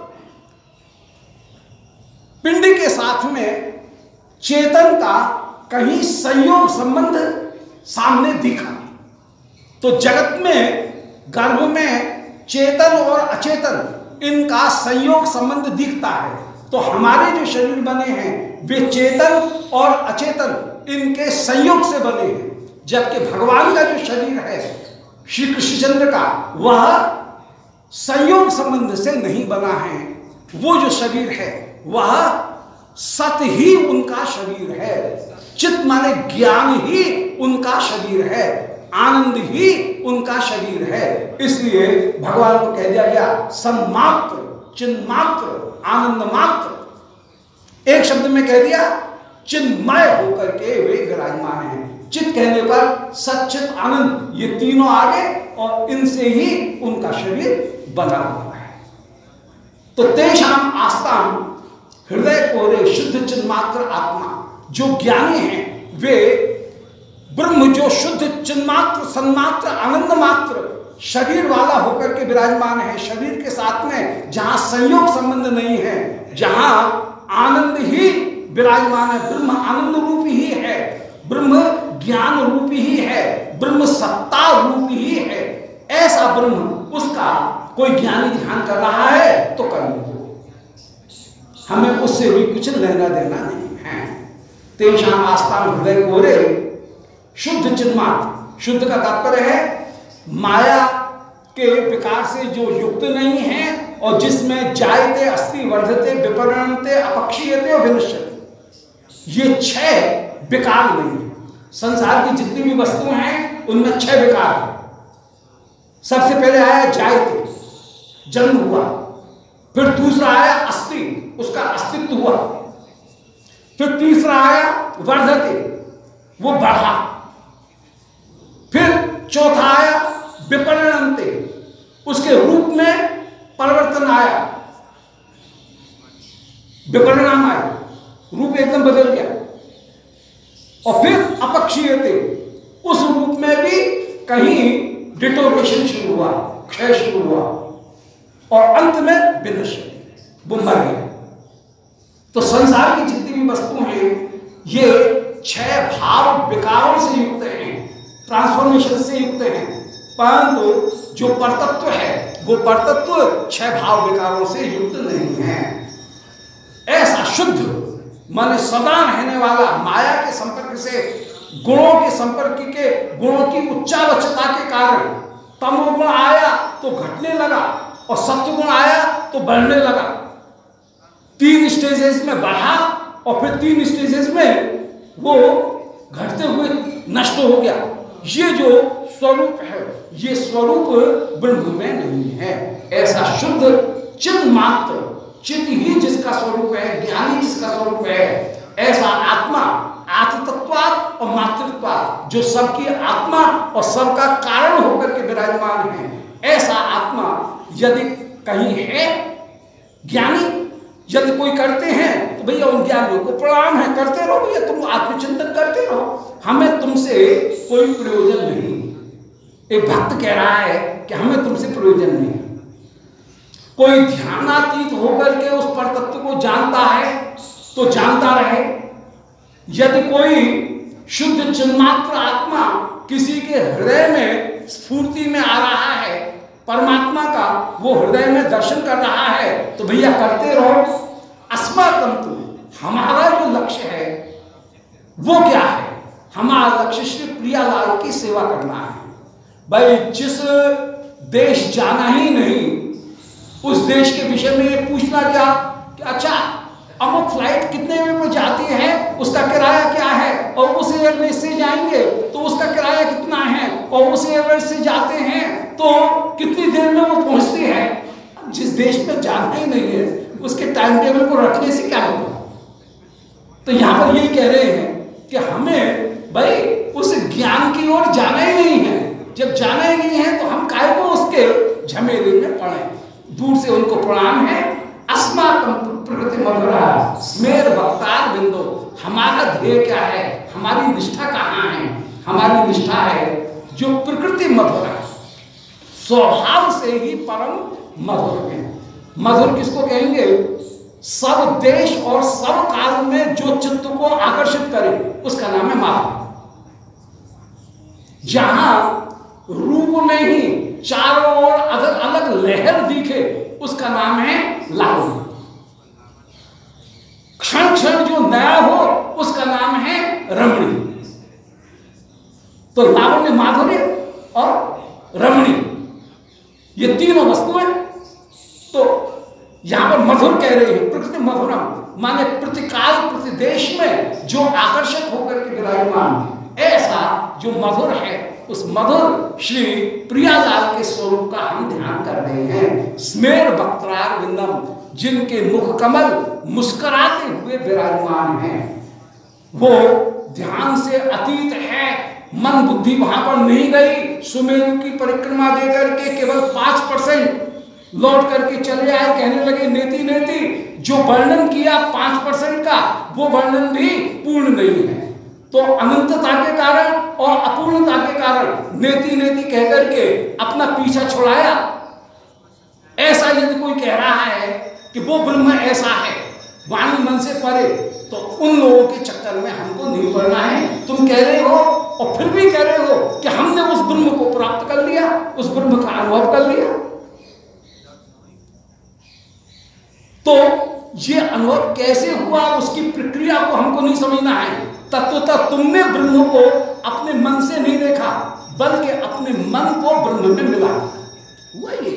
पिंड के साथ में चेतन का कहीं संयोग संबंध सामने दिखा। तो जगत में गर्भ में चेतन और अचेतन इनका संयोग संबंध दिखता है। तो हमारे जो शरीर बने हैं वे चेतन और अचेतन इनके संयोग से बने हैं। जबकि भगवान का जो शरीर है श्री कृष्णचंद्र का, वह संयोग संबंध से नहीं बना है। वो जो शरीर है वह सत ही उनका शरीर है। चित माने ज्ञान ही उनका शरीर है, आनंद ही उनका शरीर है। इसलिए भगवान को कह दिया गया सन्मात्र, चिन्मात्र, आनंद मात्र। एक शब्द में कह दिया चिन्मय होकर के वे विराजमान हैं। चित कहने पर सच्चित आनंद, ये तीनों आ गए और इनसे ही उनका शरीर बना हुआ है। तो तेषाम आस्ताम हृदय कोरे शुद्ध चिन्मात्र आत्मा। जो ज्ञानी हैं वे ब्रह्म जो शुद्ध चिन्मात्र सन्मात्र आनंद मात्र शरीर वाला होकर के विराजमान है। शरीर के साथ में जहां संयोग संबंध नहीं है, जहां आनंद ही विराजमान है, ब्रह्म आनंद रूप ही है, ब्रह्म ज्ञान रूप ही है, ब्रह्म सत्ता रूप ही है। ऐसा ब्रह्म, उसका कोई ज्ञानी ध्यान कर रहा है तो कर लो, हमें उससे भी कुछ लेना देना नहीं है। तेषाम आस्ताम हृदय कोरे शुद्ध चिन्मात्र। शुद्ध का तात्पर्य है माया के विकार से जो युक्त नहीं है और जिसमें जायते अस्ति वर्धते विपरणते अपक्षीयते और विनश्यते, ये 6 विकार नहीं है। संसार की जितनी भी वस्तुएं हैं उनमें 6 विकार है। सबसे पहले आया जायते, जन्म हुआ, फिर दूसरा आया अस्ति, उसका अस्तित्व हुआ, फिर तीसरा आया वर्धते, वो बढ़ा, फिर चौथा आया विपरिणमते, उसके रूप में परिवर्तन आया, विपरिणाम आया, रूप एकदम बदल गया, और फिर अपक्षीयते, उस रूप में भी कहीं डिटोरेशन शुरू हुआ, क्षय शुरू हुआ, और अंत में विनश्यते, वो मर गया। तो संसार की जितनी भी वस्तु हैं ये 6 भाव विकारों से युक्त हैं, ट्रांसफॉर्मेशन से युक्त हैं, परंतु जो परतत्व है वो परतत्व 6 भाव विकारों से युक्त नहीं है। ऐसा शुद्ध माने सदा रहने वाला, माया के संपर्क से, गुणों के संपर्क के, गुणों की उच्चावचता के कारण तमोगुण आया तो घटने लगा और सत्वगुण आया तो बढ़ने लगा। 3 स्टेजेस में बढ़ा और फिर 3 स्टेजेस में वो घटते हुए नष्ट हो गया। ये जो स्वरूप है ये स्वरूप ब्रह्म में नहीं है। ऐसा शुद्ध चिन्ह मात्र, चित्त ही जिसका स्वरूप है, ज्ञानी जिसका स्वरूप है, ऐसा आत्मा आत्मतत्वात् और मातृत्वात्, जो सबकी आत्मा और सबका कारण होकर के विराजमान है, ऐसा आत्मा यदि कहीं है, ज्ञानी यदि कोई करते हैं तो भैया उन ज्ञानियों को प्रणाम है, करते रहो भैया, तुम आत्मचिंतन करते रहो, हमें तुमसे कोई प्रयोजन नहीं। एक भक्त कह रहा है कि हमें तुमसे प्रयोजन नहीं। कोई ध्यानातीत होकर के उस परतत्व को जानता है तो जानता रहे। यदि कोई शुद्ध चिन्मात्र आत्मा किसी के हृदय में स्फूर्ति में आ रहा है, परमात्मा का वो हृदय में दर्शन कर रहा है, तो भैया करते रहो। अस्माकं तु, हमारा जो लक्ष्य है वो क्या है? हमारा लक्ष्य श्री प्रियालाल की सेवा करना है। भाई जिस देश जाना ही नहीं, उस देश के विषय में ये पूछना क्या कि अच्छा अमुक फ्लाइट कितने में जाती है, उसका किराया क्या है, और उस एयरवेज से जाएंगे तो उसका किराया कितना है, और उस एयरवेज से जाते हैं तो कितनी देर में वो पहुंचती है। जिस देश में जाना ही नहीं है उसके टाइम टेबल को रखने से क्या होगा? तो यहाँ पर यही कह रहे हैं कि हमें भाई उस ज्ञान की ओर जाना ही नहीं है। जब जाना ही नहीं है तो हम काय को उसके झमेले में पड़े। दूर से उनको प्रणाम है। अस्माकं प्रकृति मधुरा स्मेर वक्तार बिंदु, हमारा ध्येय क्या है, हमारी निष्ठा कहाँ है? हमारी निष्ठा है जो प्रकृति मधुर है, स्वभाव से ही परम मधुर है। मधुर किसको कहेंगे? सब देश और सब काल में जो चित्त को आकर्षित करे उसका नाम है माधुर्य। जहां रूप में ही चारों ओर अलग अलग लहर दिखे उसका नाम है लावण्य। क्षण क्षण जो नया हो उसका नाम है रमणी। तो लावण्य, माधुर्य और रमणी, ये तीनों वस्तुएं। तो यहां पर मधुर कह रहे हैं, प्रकृति मधुरम, माने प्रतिकाल प्रतिदेश में जो आकर्षक होकर के विराजमान, ऐसा जो मधुर है, उस मधुर श्री प्रियालाल के स्वरूप का हम ध्यान कर रहे हैं। स्मेर वक्त्रार विंदम, जिनके मुख कमल मुस्कुराते हुए विराजमान हैं, वो ध्यान से अतीत है। मन बुद्धि वहां पर नहीं गई। सुमेरु की परिक्रमा देकर के केवल 5% लौट करके चले आए, कहने लगे नेति नेति। जो वर्णन किया 5% का, वो वर्णन भी पूर्ण नहीं है। तो अनंतता के कारण और अपूर्णता के कारण नेति नेति कहकर के अपना पीछा छुड़ाया। ऐसा यदि कोई कह रहा है कि वो ब्रह्म ऐसा है, वाणी मन से परे, तो उन लोगों के चक्कर में हमको नहीं पड़ना है। तुम कह रहे हो और फिर भी कह रहे हो कि हमने उस ब्रह्म को प्राप्त कर लिया, उस ब्रह्म का अनुभव कर लिया। तो ये अनुभव कैसे हुआ, उसकी प्रक्रिया को हमको नहीं समझना है। तत्वतः तुमने ब्रह्म को अपने मन से नहीं देखा, बल्कि अपने मन को ब्रह्म में मिला हुआ। ये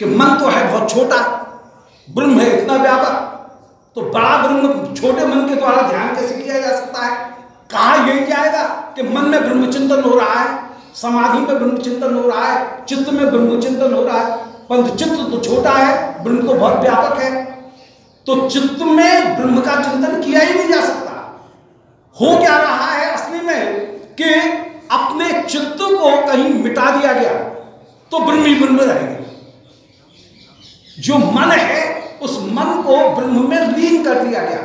कि मन तो है बहुत छोटा, ब्रह्म है इतना व्यापक, तो बड़ा ब्रह्म छोटे मन के द्वारा ध्यान कैसे किया जा सकता है? कहा यही जाएगा कि मन में ब्रह्म चिंतन हो रहा है, समाधि में ब्रह्म चिंतन हो रहा है, चित्त में ब्रह्म चिंतन हो रहा है, परंतु चित्त तो छोटा है, ब्रह्म तो बहुत व्यापक है। तो चित्त में ब्रह्म का चिंतन किया ही नहीं जा सकता। हो क्या रहा है असली में कि अपने चित्त को कहीं मिटा दिया गया तो ब्रह्म ही ब्रह्म रहेगा। जो मन है उस मन को ब्रह्म में लीन कर दिया गया,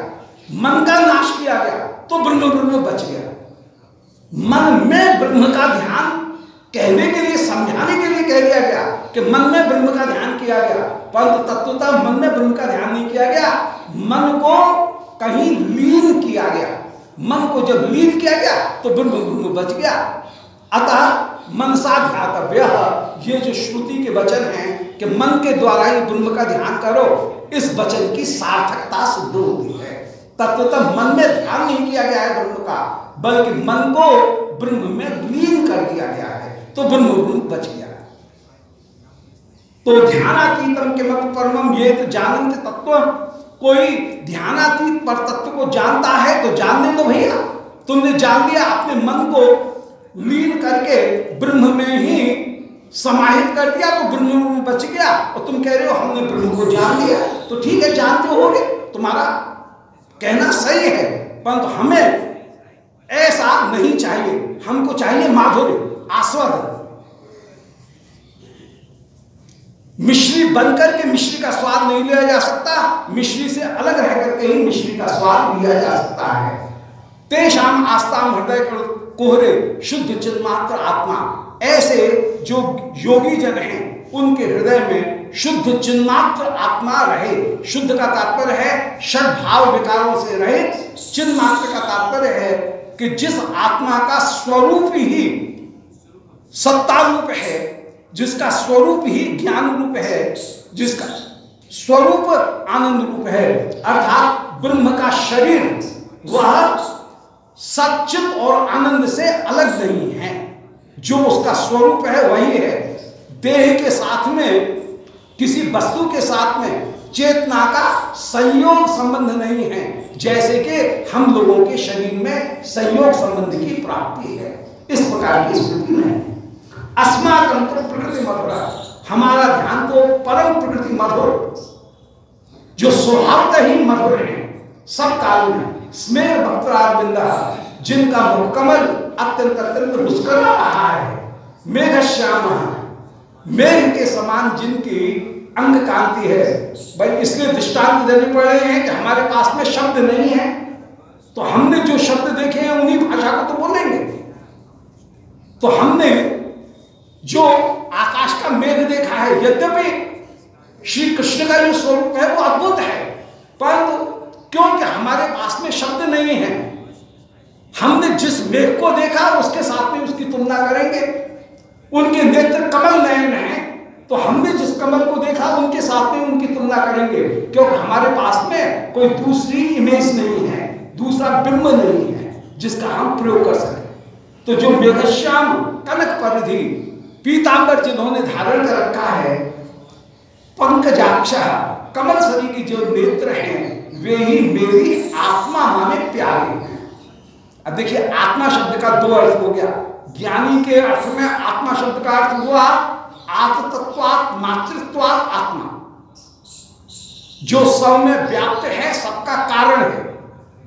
मन का नाश किया गया तो ब्रह्म ब्रह्म बच गया। मन में ब्रह्म का ध्यान कहने के लिए, समझाने के लिए कह दिया गया कि मन में ब्रह्म का ध्यान किया गया, परंतु तत्वतः मन में ब्रह्म का ध्यान नहीं किया गया। मन को कहीं लीन किया गया। मन को जब लीन किया गया तो ब्रह्म ब्रह्म बच गया। अतः मनसा ध्यातव्य, ये जो श्रुति के वचन हैं कि मन के द्वारा ही ब्रह्म का ध्यान करो, इस वचन की सार्थकता सिद्ध होती है। तत्वतः मन में ध्यान नहीं किया गया है ब्रह्म का, बल्कि मन को ब्रह्म में लीन कर दिया गया है, तो ब्रह्म ब्रह्म बच गया। तो ध्यानातीतम किमपि परमम ये तो जानन्ति तत्व, कोई ध्यानातीत पर तत्व को जानता है तो जानने दो भैया। तुमने जान लिया, अपने मन को लीन करके ब्रह्म में ही समाहित कर दिया तो ब्रह्म में बच गया। और तुम कह रहे हो हमने ब्रह्म को जान लिया, तो ठीक है, जानते होगे, तुम्हारा कहना सही है, परंतु हमें ऐसा नहीं चाहिए। हमको चाहिए माधुर्य, आस्वादन। मिश्री बनकर के मिश्री का स्वाद नहीं लिया जा सकता, मिश्री से अलग रह करके ही मिश्री का स्वाद लिया जा सकता है। तेषाम आस्ताम हृदय कोहरे शुद्ध चिन्मात्र आत्मा, ऐसे जो योगी जन हैं उनके हृदय में शुद्ध चिन्मात्र आत्मा रहे। शुद्ध का तात्पर्य है षड भाव विकारों से रहित, चिन्मात्र का तात्पर्य है कि जिस आत्मा का स्वरूप ही सत्ता रूप है, जिसका स्वरूप ही ज्ञान रूप है, जिसका स्वरूप आनंद रूप है, अर्थात ब्रह्म का शरीर वह सच्चित और आनंद से अलग नहीं है। जो उसका स्वरूप है वही है। देह के साथ में, किसी वस्तु के साथ में चेतना का संयोग संबंध नहीं है, जैसे कि हम लोगों के शरीर में संयोग संबंध की प्राप्ति है। इस प्रकार की स्थिति में अस्माकं तो प्रकृति मधुरा, हमारा ध्यान तो परम प्रकृति मधुर, जो स्वभावतः ही मधुर है, सब काल में स्मेर भक्तरारविंदा, जिनका मुखकमल अत्यंत अत्यंत मुस्कुरा रहा है। मेघ श्याम, मेघ के समान जिनकी अंग कांति है। भाई इसलिए दृष्टांत देने पड़ रहे हैं कि हमारे पास में शब्द नहीं है, तो हमने जो शब्द देखे हैं उन्हीं भाषा को तो बोलेंगे। तो हमने जो आकाश का मेघ देखा है, यद्यपि श्री कृष्ण का जो स्वरूप है वो अद्भुत है, परंतु क्योंकि हमारे पास में शब्द नहीं है, हमने जिस मेघ को देखा उसके साथ में उसकी तुलना करेंगे। उनके नेत्र कमल नयन है, तो हमने जिस कमल को देखा उनके साथ में उनकी तुलना करेंगे, क्योंकि हमारे पास में कोई दूसरी इमेज नहीं है, दूसरा बिंब नहीं है जिसका हम प्रयोग कर सकें। तो जो मेघश्याम कनक परिधि पीतांबर जिन्होंने धारण कर रखा है, पंकजाक्ष, कमल सरी की जो नेत्र हैं वे ही मेरी आत्मा माने प्यारे हैं। अब देखिए आत्मा शब्द का दो अर्थ हो गया। ज्ञानी के अर्थ में आत्मा शब्द का अर्थ हुआ आत्मतत्वात् मातृत्वात् आत्मा, जो सब में व्याप्त है, सबका कारण है,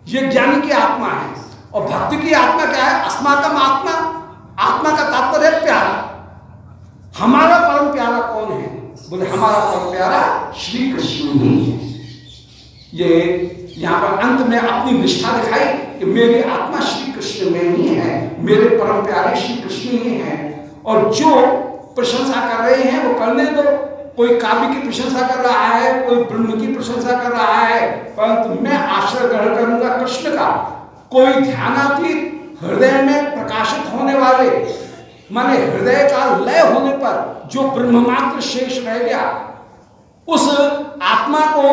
ये ज्ञानी की आत्मा है। और भक्ति की आत्मा क्या है? अस्माकम आत्मा, आत्मा का तात्पर्य है प्यारा। हमारा परम प्यारा कौन है? बोले हमारा परम प्यारा श्री कृष्ण ही है। ये यहां पर अंत में अपनी निष्ठा दिखाई कि मेरी आत्मा श्री कृष्ण में ही है, मेरे परम प्यारे श्री कृष्ण ही हैं। और जो प्रशंसा कर रहे हैं वो करने दो। कोई काव्य की प्रशंसा कर रहा है, कोई ब्रह्म की प्रशंसा कर रहा है, परंतु मैं आश्रय ग्रहण करूंगा कृष्ण का। कोई ध्यानातीत हृदय में प्रकाशित होने वाले, माने हृदय का लय होने पर जो ब्रह्म मात्र शेष रह गया, उस आत्मा को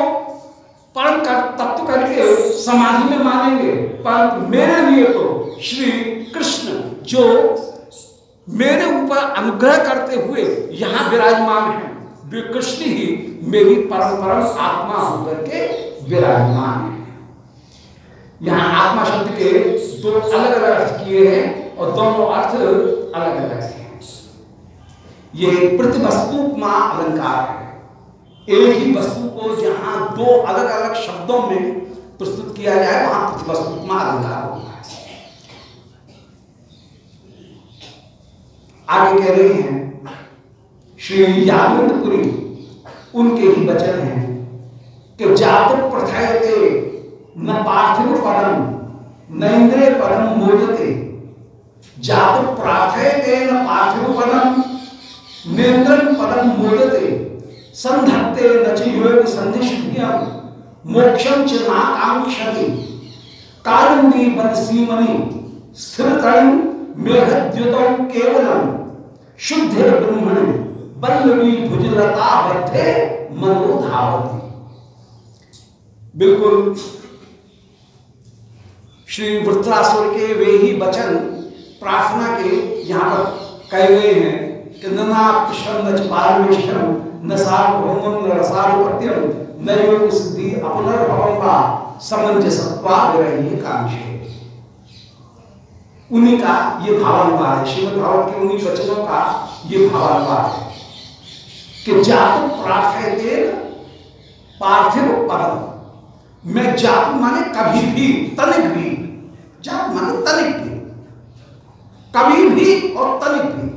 परम तत्व करके समाधि में मानेंगे। परंतु मेरे लिए तो श्री कृष्ण जो मेरे ऊपर अनुग्रह करते हुए यहां विराजमान है, वे कृष्ण ही मेरी परम आत्मा होकर के विराजमान है। यहां आत्मा शब्द के दो अलग अलग अर्थ किए हैं और दोनों अर्थ अलग अलग हैं। ये प्रतिवस्तुपमा अलंकार है। एक ही वस्तु को जहां दो अलग अलग शब्दों में प्रस्तुत किया जाए वहां प्रतिवस्तुपमा अलंकार होता है। आगे कह रहे हैं श्री यादवपुरी, उनके ही वचन हैं कि जात प्रथयते न पार्थिव पदम न इंद्रिय पदम मोदते, जात प्रार्थयते न पार्थिव पदम नेन्द्रम पदम मोदते, संधत्ते न च योग संधिष्ठियम मोक्षम च नाकांक्षति, कालिंदी बनसीमणि स्थिरतरं मेघद्युतं केवलम शुद्धे ब्रह्मणि बल्लवी भुजलता बद्धे मनोधावती। बिल्कुल श्री वृत्रासुर के वे ही वचन प्रार्थना के यहाँ पर कहे गए हैं कि ननाकृष्ण न पारमेष्ठम न सार्वभौमं न रसाधिपत्यम न योग सिद्धि अपनर्भवं वा समंजसत्वा विरही कांक्षे। उन्हीं का ये भावानुवाद है, श्रीमद् भागवत के उन्हीं वचनों का ये भावानुवाद है कि जातु प्रार्थयते पार्थिव पदम। मैं जातु माने कभी भी, तनिक भी, जातु माने तनिक भी, कभी भी और तनिक भी,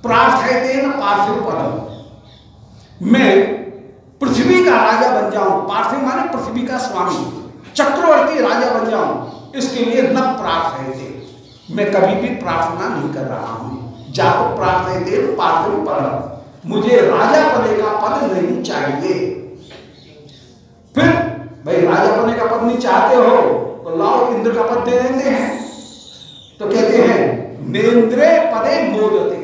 प्रार्थयते न पार्थिव पदम, मैं पृथ्वी का राजा बन जाऊं। पार्थिव माने पृथ्वी का स्वामी, चक्रवर्ती राजा बन जाऊं, इसके लिए न प्रार्थयते, मैं कभी भी प्रार्थना नहीं कर रहा हूं। जातु प्रार्थयते पार्थिव पदम, मुझे राजा पदे का पद नहीं चाहिए। फिर भाई राजा पदे का पद नहीं चाहते हो तो लाओ इंद्र का पद दे देते हैं। तो कहते हैं नेन्द्रे पदे मोदते,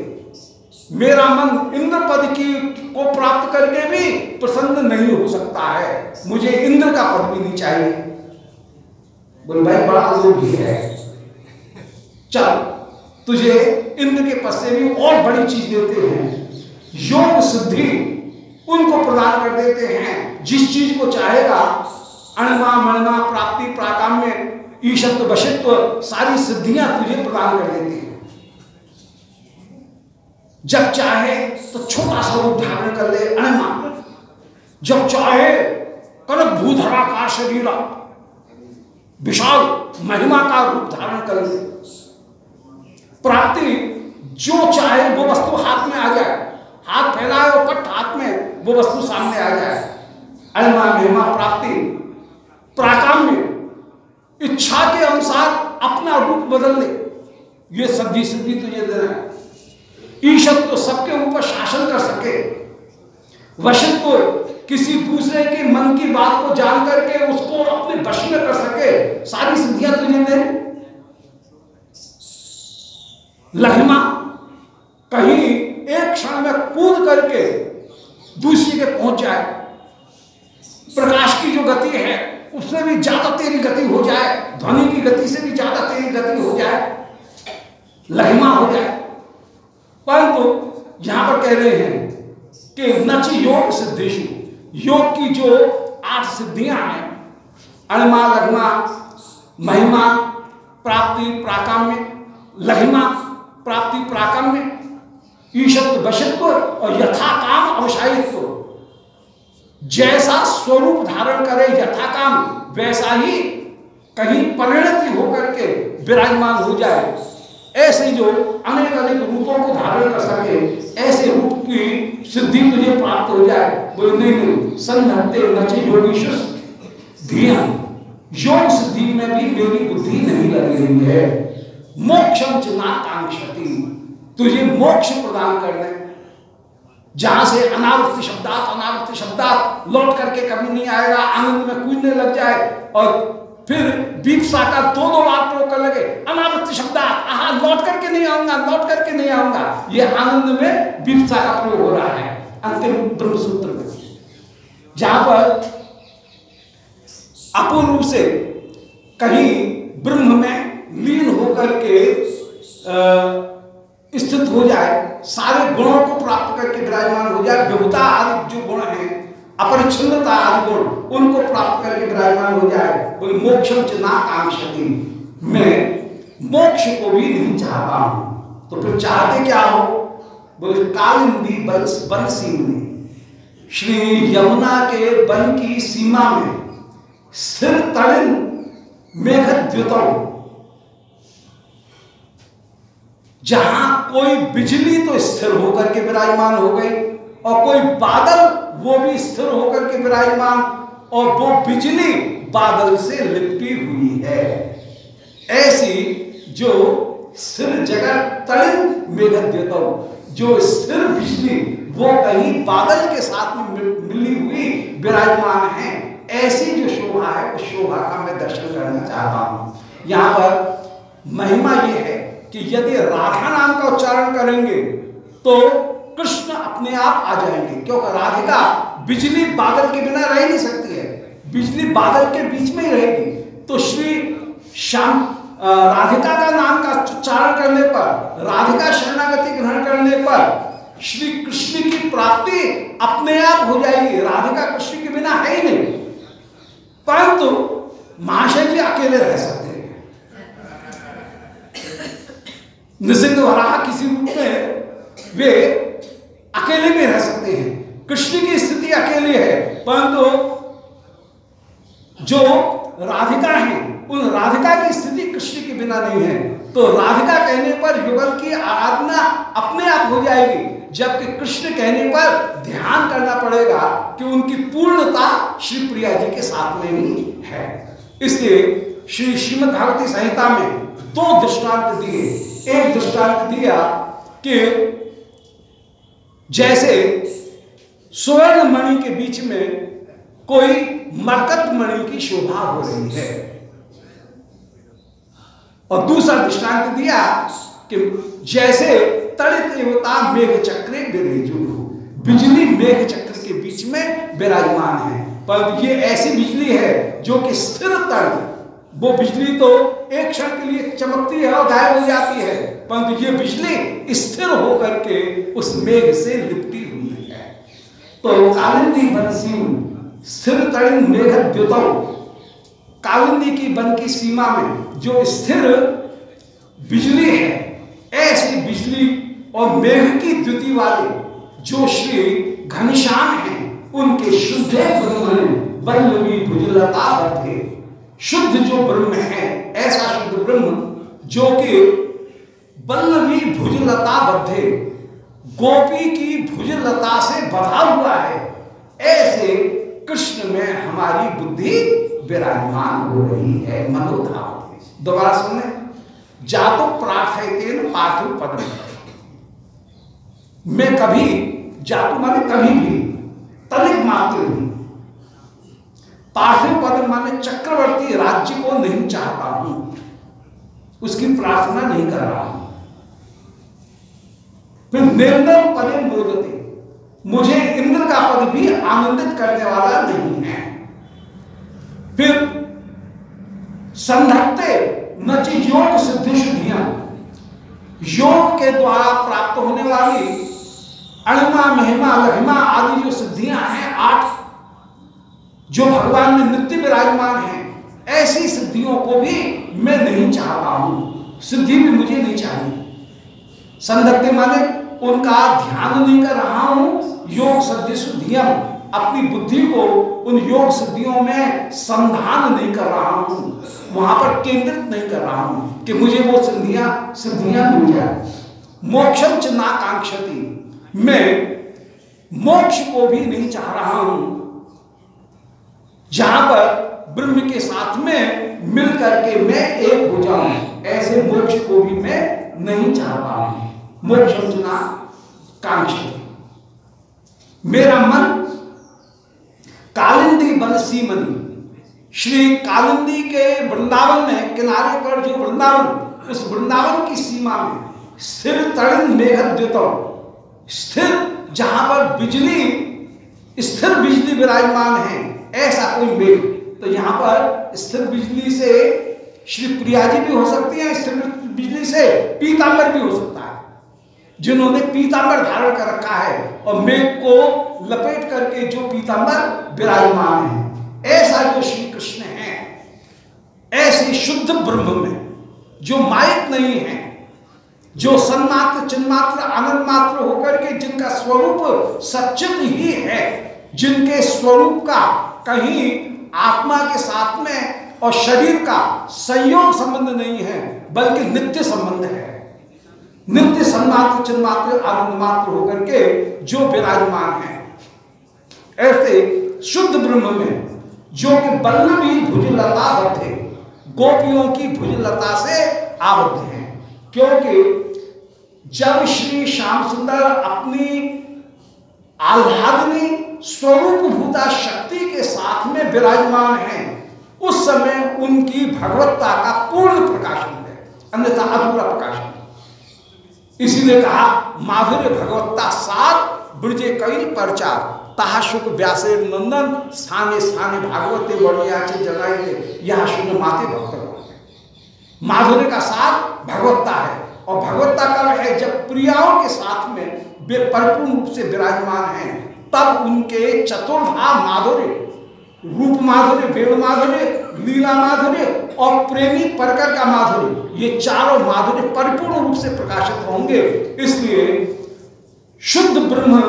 मेरा मन इंद्र पद की को प्राप्त करके भी प्रसन्न नहीं हो सकता है, मुझे इंद्र का पद भी नहीं चाहिए। बोले भाई बड़ा लोभी है, चल तुझे इंद्र के पद से भी और बड़ी चीज देते हैं, योग सिद्धि उनको प्रदान कर देते हैं। जिस चीज को चाहेगा, अणिमा मणिमा प्राप्ति प्राकाम्य ईशत्व वशित्व सारी सिद्धियां तुझे प्रदान कर देते हैं। जब चाहे तो छोटा सा रूप धारण कर ले अणिमा, जब चाहे कनक भूधरा का शरीर विशाल महिमा का रूप धारण कर ले। प्राप्ति जो चाहे वो वस्तु हाथ में आ जाए, हाथ फैलाए और पट हाथ में वो वस्तु सामने आ जाए। अणिमा महिमा प्राप्ति प्राकाम्य, इच्छा के अनुसार अपना रूप बदल ले, ये सिद्धि तुझे दे रहा है। ईशत्व तो सबके ऊपर शासन कर सके, वशित्व किसी दूसरे के मन की बात को जान करके उसको अपने वश में कर सके, सारी सिद्धियां तुझे दे। लघिमा, कहीं एक क्षण में कूद करके दूसरी के पहुंच जाए, प्रकाश की जो गति है उससे भी ज्यादा तेरी गति हो जाए, ध्वनि की गति से भी ज्यादा तेरी गति हो जाए, लघिमा हो जाए। परंतु यहां पर कह रहे हैं कि नच योग सिद्धेशु, योग की जो 8 सिद्धियां हैं, अणिमा, लघिमा, महिमा, प्राप्ति, प्राकाम्य, लघिमा, प्राप्ति, प्राकाम्य, ईशत्व, वशत्व और यथा काम अवसायित्व, जैसा स्वरूप धारण करे यथा काम वैसा ही कहीं परिणति होकर के विराजमान हो जाए, ऐसे जो अनेक अनेक रूपों को धारण कर सके, ऐसे रूप की सिद्धि तुझे प्राप्त हो जाए। बोले नहीं, संधत्ते नच योगीशु धिया, योग सिद्धि में भी मेरी बुद्धि नहीं लगी रही है। मोक्षम च न कांक्षति, तुझे मोक्ष प्रदान करने, जहां से अनावृत्ति शब्दात लौट करके कभी नहीं आएगा, आनंद में कूदने लग जाए और फिर दीपसा का 2-2 बार प्रयोग कर लगे, अनावृत्ति शब्दात, आहा लौट करके नहीं आऊंगा, ये आनंद में दीपसा का प्रयोग हो रहा है अंतिम ब्रह्म सूत्र में, जहां पर अपूर्ण रूप से कहीं ब्रह्म में लीन होकर के स्थित हो जाए, सारे गुणों को प्राप्त करके विराजमान हो जाए, विभुता आदि जो गुण हैं, अपरिच्छिन्नता आदि गुण, उनको प्राप्त करके विराजमान हो जाए। बोले मोक्षम च न कांक्षति, मैं मोक्ष को भी नहीं चाहता हूं। तो फिर चाहते क्या हो? बोले कालिंदी वन सीमनी, श्री यमुना के वन की सीमा में स्थिर तड़िन मेघद्युतम, जहां कोई बिजली तो स्थिर होकर के विराजमान हो गई और कोई बादल वो भी स्थिर होकर के विराजमान, और वो बिजली बादल से लिपटी हुई है। ऐसी जो स्थिर जगह तड़िन मेघद्युतम, जो स्थिर बिजली वो कहीं बादल के साथ में मिली हुई विराजमान है, ऐसी जो शोभा है उस शोभा का मैं दर्शन करना चाहता हूं। यहां पर महिमा ये है कि यदि राधा नाम का उच्चारण करेंगे तो कृष्ण अपने आप आ जाएंगे, क्योंकि राधिका बिजली बादल के बिना रह नहीं सकती है, बिजली बादल के बीच में ही रहेगी। तो श्री श्याम राधिका का नाम का उच्चारण करने पर, राधिका शरणागति ग्रहण करने पर श्री कृष्ण की प्राप्ति अपने आप हो जाएगी। राधिका कृष्ण के बिना है ही नहीं, परंतु महाशय जी अकेले रह सकते हैं। नृसिंह वराह किसी रूप में वे अकेले भी रह सकते हैं, कृष्ण की स्थिति अकेली है, परंतु जो राधिका है उन राधिका की स्थिति कृष्ण के बिना नहीं है। तो राधिका कहने पर युगल की आराधना अपने आप हो जाएगी, जबकि कृष्ण कहने पर ध्यान करना पड़ेगा कि उनकी पूर्णता श्री प्रिया जी के साथ में ही है। इसलिए श्री श्रीमद् भागवती संहिता में 2 दृष्टांत दिए। एक दृष्टांत दिया कि जैसे स्वर्ण मणि के बीच में कोई मरकत मणि की शोभा हो रही है, और दूसरा दृष्टांत दिया कि जैसे तड़ित देवता मेघ चक्रे विरेजु, बिजली मेघ चक्र के बीच में विराजमान है, पर ये ऐसी बिजली है जो कि स्थिर तड़, वो बिजली तो एक क्षण के लिए चमकती है और गायब हो जाती है, परंतु ये बिजली स्थिर होकर के उस मेघ से लिपटी हुई है। तो कालिंदी बंसी स्थिर तड़िन मेघद्युतम, कालिंदी की वन की सीमा में जो स्थिर बिजली है, ऐसी बिजली और मेघ की द्युति वाले जो श्री घनश्याम हैं, उनके शुद्ध वल्लभी भुजलता बद्धे, शुद्ध जो ब्रह्म है, ऐसा शुद्ध ब्रह्म जो कि वल्लभी भुजलता बद्धे, गोपी की भुजलता से बधा हुआ है, ऐसे कृष्ण में हमारी बुद्धि विराजमान हो रही है। मनोधाव दोबारा सुनने, जातो प्रार्थयतेन पार्थिव पद, मैं कभी, जातु माने कभी भी, तनिक मात्र भी, पार्थिव पद माने चक्रवर्ती राज्य को नहीं चाहता हूं, उसकी प्रार्थना नहीं कर रहा हूं। फिर निर्णय पदे मोदते, मुझे इंद्र का पद भी आनंदित करने वाला नहीं है। फिर संधत्ते नच योग सिद्धिशुद्धियां, योग के द्वारा प्राप्त होने वाली अणिमा महिमा लघिमा आदि जो सिद्धियां हैं 8 जो भगवान में नित्य विराजमान हैं, ऐसी सिद्धियों को भी मैं नहीं चाहता हूं, सिद्धि भी मुझे नहीं चाहिए। संधत्ते माने उनका ध्यान नहीं कर रहा हूं, योग सिद्धि सिद्धियां अपनी बुद्धि को उन योग सिद्धियों में संधान नहीं कर रहा हूं, वहां पर केंद्रित नहीं कर रहा हूं कि मुझे वो सिद्धियां मिल जाए। मोक्षम च नाकांक्षति, मैं मोक्ष को भी नहीं चाह रहा हूं, जहां पर ब्रह्म के साथ में मिल करके मैं एक हो जाऊं, ऐसे मोक्ष को भी मैं नहीं चाहता हूं। मोक्षम च नाकांक्षति, मेरा मन कालिंदी बंसी मनी, श्री कालिंदी के वृंदावन में किनारे पर जो वृंदावन, उस वृंदावन की सीमा में स्थिर तरण मेघद्युतौ, स्थिर जहां पर बिजली, स्थिर बिजली विराजमान है, ऐसा कोई मेघ। तो यहां पर स्थिर बिजली से श्री प्रिया जी भी हो सकती है, स्थिर बिजली से पीतांबर भी हो सकता है, जिन्होंने पीतांबर धारण कर रखा है और मेघ को लपेट करके जो पीतांबर विराजमान है, ऐसा जो श्री कृष्ण है, ऐसे शुद्ध ब्रह्म में जो मायक नहीं है, जो सन्मात्र चिन्मात्र आनंद मात्र होकर के जिनका स्वरूप सच्चित ही है, जिनके स्वरूप का कहीं आत्मा के साथ में और शरीर का संयोग संबंध नहीं है, बल्कि नित्य संबंध है, नित्य सन्मात्र चिन्मात्र आनंद मात्र होकर के जो विराजमान है, ऐसे शुद्ध ब्रह्म में जो कि बल्लभी भुजलता बद्ध है, गोपियों की भुजलता से आबद्ध है। क्योंकि जब श्री श्याम सुंदर अपनी आह्लादनी स्वरूप भूता शक्ति के साथ में विराजमान हैं, उस समय उनकी भगवत्ता का पूर्ण प्रकाशन है, अन्यथा अधूरा प्रकाशन। इसीलिए कहा माधुर्य भगवत्ता सार ब्रजे कई प्रचार, ताहा शुक व्यासे नंदन स्थाने स्थाने भागवते बढ़िया जगाए यह शून्य माते भक्त। माधुर्य का सार भगवत्ता है, और भगवत्ता का है जब प्रियाओं के साथ में वे परिपूर्ण रूप से विराजमान हैं, तब उनके चतुर्धा माधुर्य, रूप माधुर्य, वेणु माधुर्य, लीला माधुर्य और प्रेमी परकर का माधुर्य, ये चारों माधुर्य परिपूर्ण रूप से प्रकाशित होंगे। इसलिए शुद्ध ब्रह्म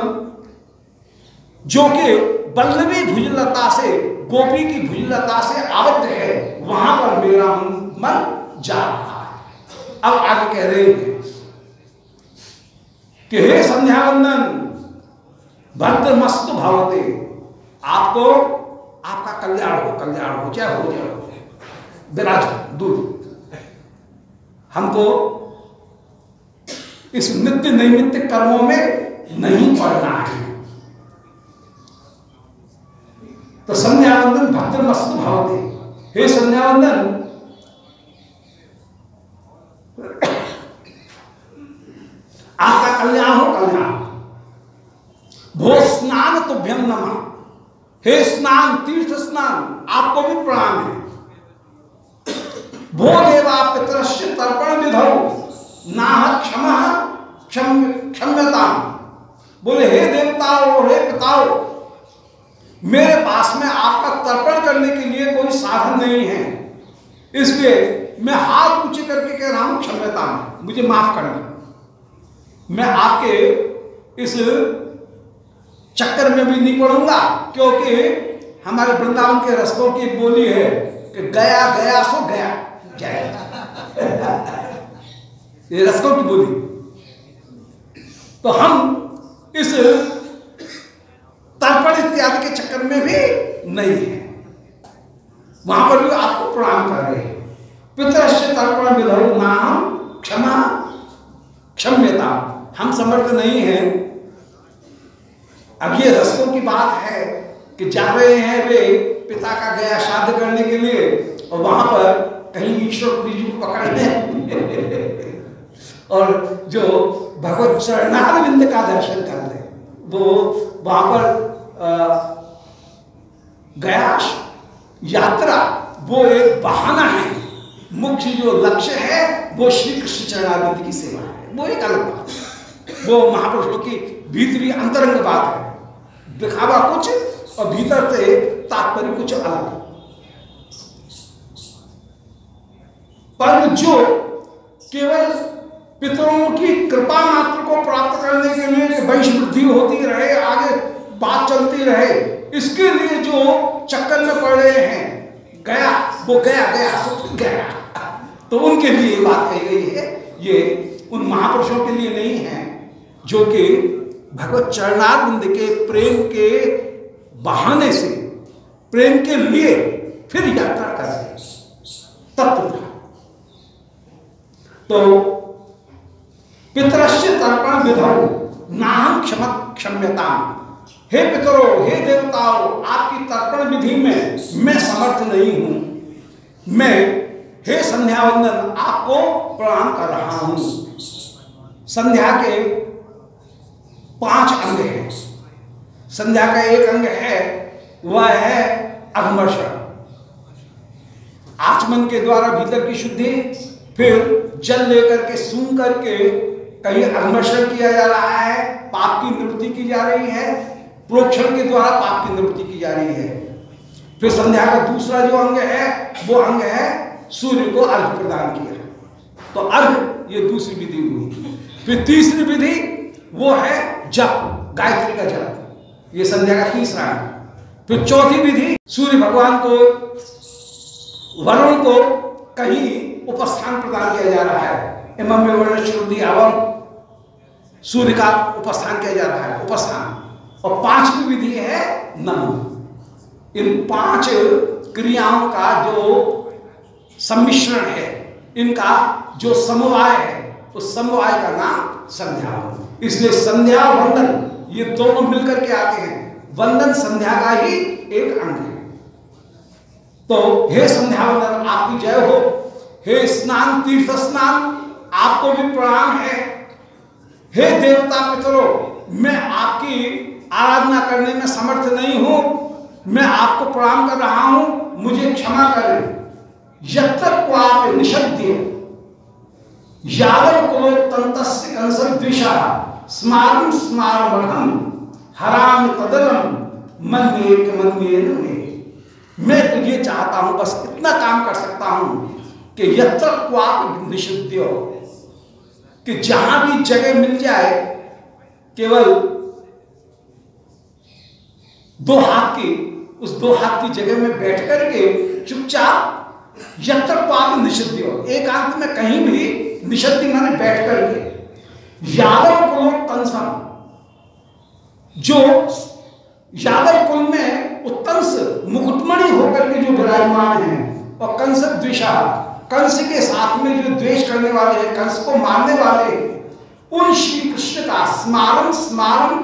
जो कि बल्लभी भुजलता से, गोपी की भुजलता से आबद्ध है, वहां पर मेरा मन जा रहा है। अब आगे कह रहे हैं कि हे संध्यावंदन भद्र मस्त भवते, आपको आपका कल्याण हो चाहे हो जाए, विराज दूर। हमको इस नित्य नैमित्य कर्मों में नहीं पड़ना है। तो संध्यावंदन भद्र मस्त भवते, हे संध्यावंदन आपका कल्याण हो, कल्याण। भो स्नान तुभ्यम नमः, हे स्नान तीर्थ स्नान आपको भी प्रणाम है। भो देवा पितरश्च तर्पण विधौ नाह क्षमा क्षम्यता, बोले हे देवताओं हे पिताओं, मेरे पास में आपका तर्पण करने के लिए कोई साधन नहीं है, इसलिए मैं हाथ ऊंचे करके कह रहा हूं क्षम्यता, मुझे माफ करना। मैं आपके इस चक्कर में भी नहीं पड़ूंगा, क्योंकि हमारे वृंदावन के रस्तों की एक बोली है कि गया गया सो गया जाएगा। ये रस्तों की बोली। तो हम इस तर्पण इत्यादि के चक्कर में भी नहीं है, वहां पर भी आपको प्रणाम कर रहे हैं। पितरश्च तर्पण विधौ नाहं क्षमा क्षम्यता, हम समर्थ नहीं हैं। अब ये रस्तों की बात है कि जा रहे हैं वे पिता का गया श्राद्ध करने के लिए, और वहां पर कहीं ईश्वर जी को पकड़ लें और जो भगवत चरणारविंद का दर्शन कर ले, वो वहां पर गया यात्रा वो एक बहाना है, मुख्य जो लक्ष्य है वो श्री कृष्ण चरणारविंद की सेवा है, वो एक अलग बात है। वो महापुरुषों की भीतरी अंतरंग बात है, दिखावा कुछ और भीतर से तात्पर्य कुछ अलग। पर जो केवल पितरों की कृपा मात्र को प्राप्त करने के लिए वंश वृद्धि होती रहे, आगे बात चलती रहे, इसके लिए जो चक्कर में पड़ रहे हैं, गया वो गया गया सो गया, तो उनके लिए बात कही गई है। ये उन महापुरुषों के लिए नहीं है जो कि भगवत चरणारविंद के प्रेम के बहाने से, प्रेम के लिए फिर यात्रा कर रहे तत्व। तो पितरश्च तर्पण विधौ नाहं क्षम्यता, हे पितरों, हे देवताओं, आपकी तर्पण विधि में मैं समर्थ नहीं हूं। मैं हे संध्या वंदन आपको प्रणाम कर रहा हूं। संध्या के 5 अंग हैं। संध्या का एक अंग है, वह है अघमर्षण, आचमन के द्वारा भीतर की शुद्धि, फिर जल लेकर के सूंघ करके कहीं अघमर्षण किया जा रहा है, पाप की निवृत्ति की जा रही है, प्रोक्षण के द्वारा पाप की निवृत्ति की जा रही है। फिर संध्या का दूसरा जो अंग है, वो अंग है सूर्य को अर्घ्य प्रदान किया, तो अर्घ्य ये दूसरी विधि हुई। फिर तीसरी विधि वो है जप, गायत्री का जप, ये संध्या का तीसरा अंग। फिर चौथी विधि सूर्य भगवान को, वरुण को कहीं उपस्थान प्रदान किया जा रहा है, इमं में वर्ण श्रुति अवम, सूर्य का उपस्थान किया जा रहा है, उपस्थान। और 5वीं विधि है नमन। इन 5 क्रियाओं का जो सम्मिश्रण है, इनका जो समवाय है, उस समवाय का नाम संध्या वंदन। इसलिए संध्या वंदन ये दोनों मिलकर के आते हैं, वंदन संध्या का ही एक अंग है। तो हे संध्या वंदन आपकी जय हो, हे स्नान तीर्थ स्नान आपको भी प्रणाम है, हे देवता पितरों मैं आपकी आराधना करने में समर्थ नहीं हूं, मैं आपको प्रणाम कर रहा हूं, मुझे क्षमा करें। यत्र क्वापि निषद्य यादव कुलो तंतस्य कंसर द्विषा स्मारं स्मारमर्हं हराम तदलम मन्ये में। मैं तो ये चाहता हूं, बस इतना काम कर सकता हूं कि यत्र क्वापि निषद्य, कि जहां भी जगह मिल जाए, केवल 2 हाथ की, उस 2 हाथ की जगह में बैठ करके चुपचाप, यत्र क्वापि निषद्य, एकांत में कहीं भी, निषद्य माने बैठ करके, यादव कुल तंसम, जो यादव कुल में उत्तंस मुकुटमणि होकर के जो विराजमान है, और कंस द्विषा, कंस के साथ में जो द्वेष करने वाले हैं, कंस को मारने वाले, उन श्री कृष्ण का स्मारम स्मारम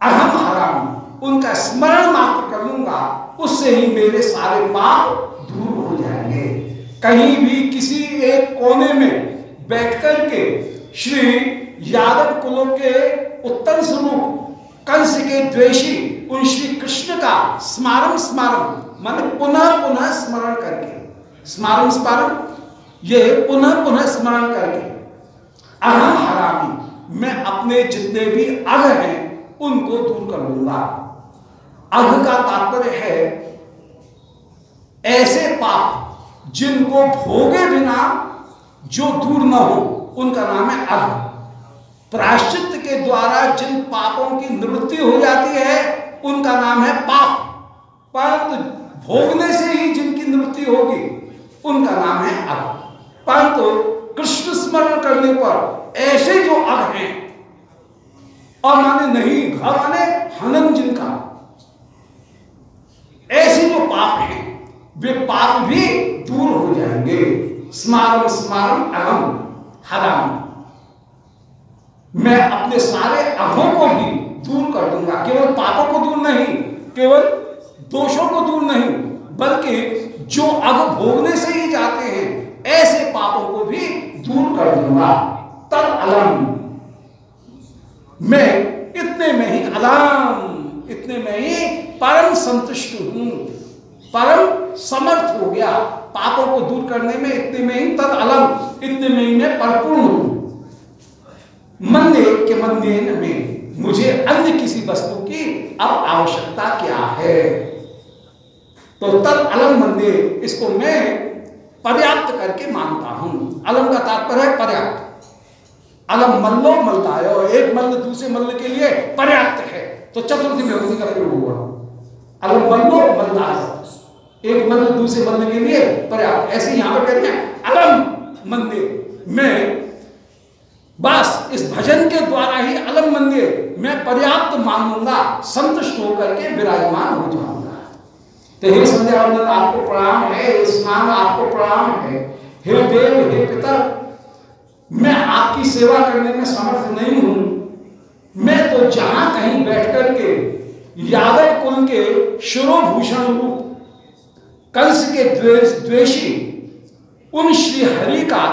अहम हराम, उनका स्मरण मात्र कर लूंगा, उससे ही मेरे सारे पाप दूर हो जाएंगे। कहीं भी किसी एक कोने में बैठ करके श्री यादव कुलों के उत्तम स्वरूप कंस के द्वेषी उन श्री कृष्ण का स्मारम स्मारम माने पुनः पुनः स्मरण करके, स्मारम स्मारम ये पुनः पुनः स्मरण करके, अहम हरामी मैं अपने जितने भी अघ हैं उनको दूर कर लूंगा। अघ का तात्पर्य है ऐसे पाप जिनको भोगे बिना जो दूर न हो, उनका नाम है अघ। प्रायश्चित के द्वारा जिन पापों की निवृत्ति हो जाती है उनका नाम है पाप, परंतु भोगने से ही जिनकी निवृत्ति होगी उनका नाम है अघ। परंतु कृष्ण स्मरण करने पर ऐसे जो अघ हैं, और माने नहीं घर माने हनन जिनका, ऐसे जो पाप हैं वे पाप भी दूर हो जाएंगे। स्मारम स्मारम अहम हराम, मैं अपने सारे अघों को भी दूर कर दूंगा। केवल पापों को दूर नहीं, केवल दोषों को दूर नहीं, बल्कि जो अघ भोगने से ही जाते हैं ऐसे पापों को भी दूर कर दूंगा। तद अलम, मैं इतने में ही अलम, इतने में ही परम संतुष्ट हूं, परम समर्थ हो गया पापों को दूर करने में। इतने में ही तद अलम, इतने में ही मैं परिपूर्ण हूं। मंदे के मंदेन में, मुझे अन्य किसी वस्तु की अब आवश्यकता क्या है। तो तद अलम मंदे, इसको मैं पर्याप्त करके मानता हूं। अलम का तात्पर्य है पर्याप्त। अलम मल्लो मलदायो, एक मल्ल दूसरे मल्ल के लिए पर्याप्त है, तो चतुर्थी विभक्ति का प्रयोग हुआ। अलम मल्लो मलदायो, एक मल्ल दूसरे मल्ल के लिए पर्याप्त। ऐसे यहां पर कहते हैं अलम मंदे, मैं बस इस भजन के द्वारा ही अलम मंदे मैं पर्याप्त मानूंगा, संतुष्ट होकर के विराजमान हो जाऊंगा। तो हे संध्या वंदन आपको प्रणाम है, स्नान आपको प्रणाम है। हे देव, हे पिता, मैं आपकी सेवा करने में समर्थ नहीं हूं। मैं तो जहां कहीं बैठ करके यादव कुल के शिरोभूषण रूप कंस के द्वेषी उन श्री हरि का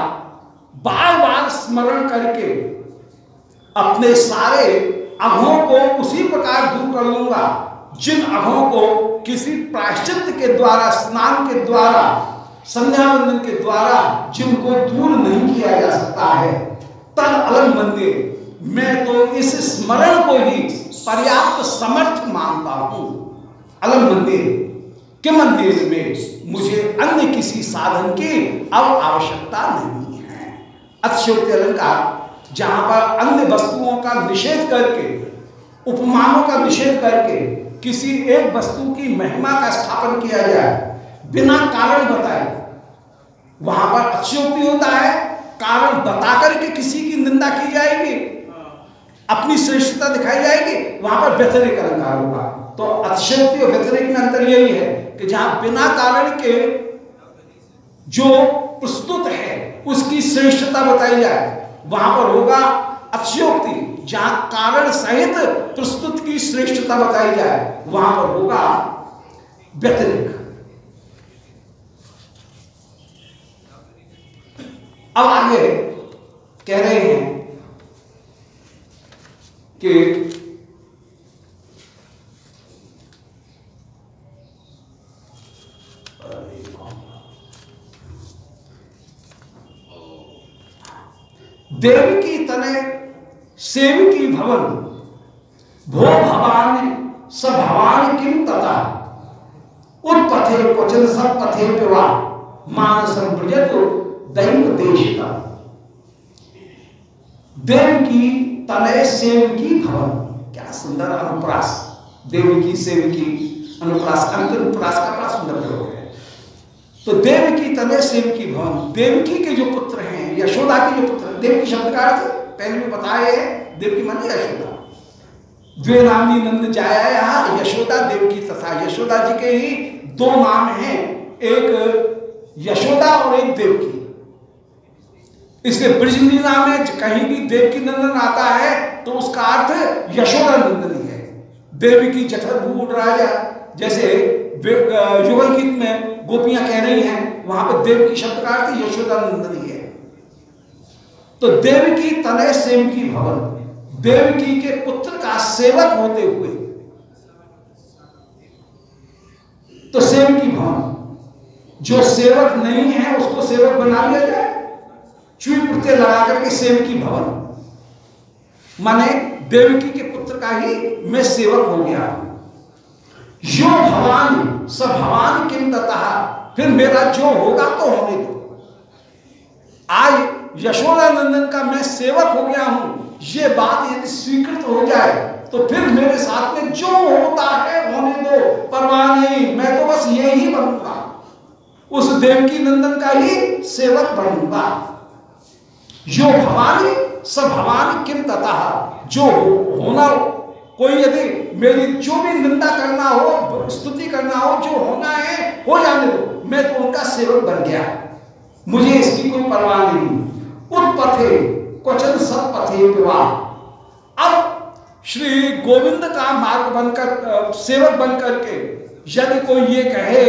बार बार स्मरण करके अपने सारे अघों को उसी प्रकार दूर कर लूंगा जिन अघों को किसी प्रायश्चित के द्वारा, स्नान के द्वारा, संध्या वंदन के द्वारा जिनको दूर नहीं किया जा सकता है। तद अलम मंदे, मैं तो इस स्मरण को ही पर्याप्त समर्थ मानता हूं। अलम मंदे के मंदिर में मुझे अन्य किसी साधन की अब आवश्यकता नहीं है। अतिशयोक्ति अलंकार जहां पर अन्य वस्तुओं का निषेध करके, उपमानों का निषेध करके किसी एक वस्तु की महिमा का स्थापन किया जाए बिना कारण बताए, वहां पर अतिशयोक्ति होता है। कारण बताकर के किसी की निंदा की जाएगी, अपनी श्रेष्ठता दिखाई जाएगी, वहां पर व्यतिरेक अलंकार होगा। तो अतिशयोक्ति और व्यतिरेक में अंतर यही है कि जहां बिना कारण के जो प्रस्तुत है उसकी श्रेष्ठता बताई जाए, वहां पर होगा अतिशयोक्ति। जहां कारण सहित प्रस्तुत की श्रेष्ठता बताई जाए, वहां पर होगा व्यतिरेक। अब आगे कह रहे हैं कि देवकी तने सेवकी भवन भो भवान स भवान किम तथा उत्पथे क्वचन सब पथे पिवा मानसं ब्रजत दैव देशिका। देवकी तनय सेवकी भवन, क्या सुंदर अनुप्रास। देवकी सेवकी अनुप्रास, अनुप्रास का बड़ा सुंदर प्रयोग है। तो देवकी तनय सेवकी भवन, देवकी के जो पुत्र हैं, यशोदा के जो पुत्र, देवकी शब्द का अर्थ पहले भी बताए हैं, देवकी माने यशोदा। द्वे नामी नंद जाया यहाँ यशोदा देवकी तथा, यशोदा जी के ही दो नाम हैं, एक यशोदा और एक देवकी। इसलिए ब्रजलीला में कहीं भी देवकी नंदन आता है तो उसका अर्थ यशोदा नंदनी है। देवकी जठरभूत राजा, जैसे युगल गीत में गोपियां कह रही हैं, वहां पर देवकी शब्द का अर्थ यशोदा नंदनी है। तो देवकी तनय सेवकी भवन, देवकी के पुत्र का सेवक होते हुए, तो सेवकी भवन, जो सेवक नहीं है उसको सेवक बना लिया जाए, चुई प्रत्यय लगा करके सेवकी भवन, माने देवकी के पुत्र का ही मैं सेवक हो गया। यो भवान स भवान किम ततः, फिर मेरा जो होगा तो होने दो। आज यशोदा नंदन का मैं सेवक हो गया हूं, ये बात यदि स्वीकृत हो जाए तो फिर मेरे साथ में जो होता है होने दो, परवाह नहीं, मैं तो बस ये ही बनूंगा, उस देवकी नंदन का ही सेवक बनूंगा। यो भवानी स भवानी किम ततः, जो होना, कोई यदि मेरी जो भी निंदा करना हो, स्तुति करना हो, जो होना है हो जाने दो, मैं तो उनका सेवक बन गया, मुझे इसकी कोई परवाह नहीं। उत्पथे क्वचन सब पथे विवाह। अब श्री गोविंद का मार्ग बनकर, सेवक बनकर के यदि कोई ये कहे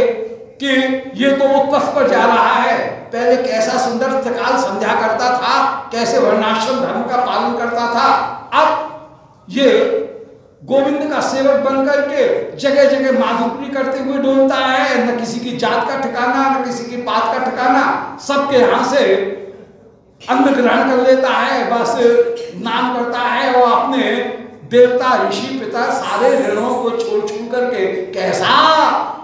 कि ये तो उत्पथ पर जा रहा है, पहले कैसा सुंदर त्रिकाल संध्या करता था, कैसे वर्णाश्रम धर्म का पालन करता था, अब ये गोविंद का सेवक बनकर के जगह जगह माधुकरी करते हुए डोलता है, न किसी की जात का ठिकाना, न किसी की पात का ठिकाना, सबके यहां से अन्न ग्रहण कर लेता है, बस नाम करता है और अपने देवता ऋषि पिता सारे ऋणों को छोड़ छोड़ करके कैसा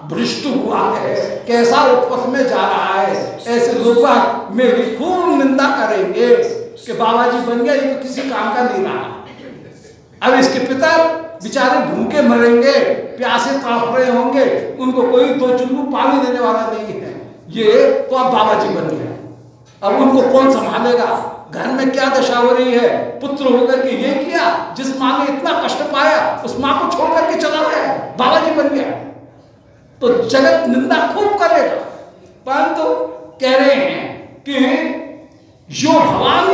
भ्रष्ट हुआ है, कैसा उत्पत्त में जा रहा है। ऐसे लोग मेरी खूब निंदा करेंगे कि बाबा जी बन गया, ये तो किसी काम का नहीं रहा। अब इसके पिता बेचारे भूखे मरेंगे, प्यासे तड़प रहे होंगे, उनको कोई दो चुल्लू पानी देने वाला नहीं है, ये तो अब बाबा जी बन गया। अब उनको कौन संभालेगा? घर में क्या दशा हो रही है? पुत्र होकर के ये किया, जिस माँ ने इतना कष्ट पाया उस माँ को छोड़ करके चला गया, बाबा जी बन गया। तो जगत निंदा खूब करेगा, परंतु कह रहे हैं कि यो भवान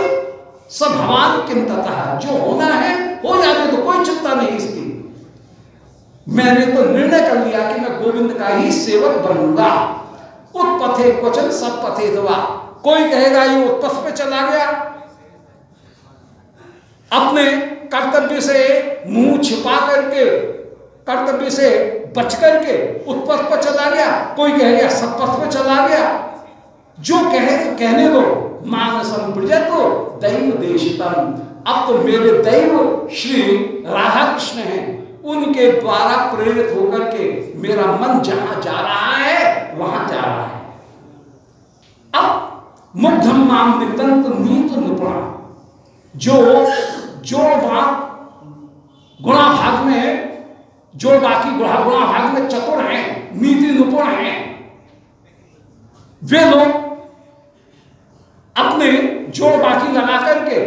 सब भवान किम ततः, जो होना है हो जाने तो कोई चिंता नहीं इसकी। मैंने तो निर्णय कर लिया कि मैं गोविंद का ही सेवक बनूंगा। उत्पथे क्वचन सब पथे दवा, कोई कहेगा ये उत्पथ पे चला गया, अपने कर्तव्य से मुंह छिपा करके, कर्तव्य से बच करके उत्पथ पर चला गया, कोई कहेगा सत्पथ पे चला गया। जो कहे तो कहने दो। मानसम ब्रजतो दैव देशितम, अब तो मेरे दैव श्री राधा कृष्ण हैं, उनके द्वारा प्रेरित होकर के मेरा मन जहां जा रहा है वहां जा रहा है। अब मुग्धम माम निगदंत नीत निपुणा, जो गुणा भाग में, जो बाकी गुणा भाग में चतुर हैं, नीति निपुण हैं, वे लोग अपने जोड़ बाकी लगा करके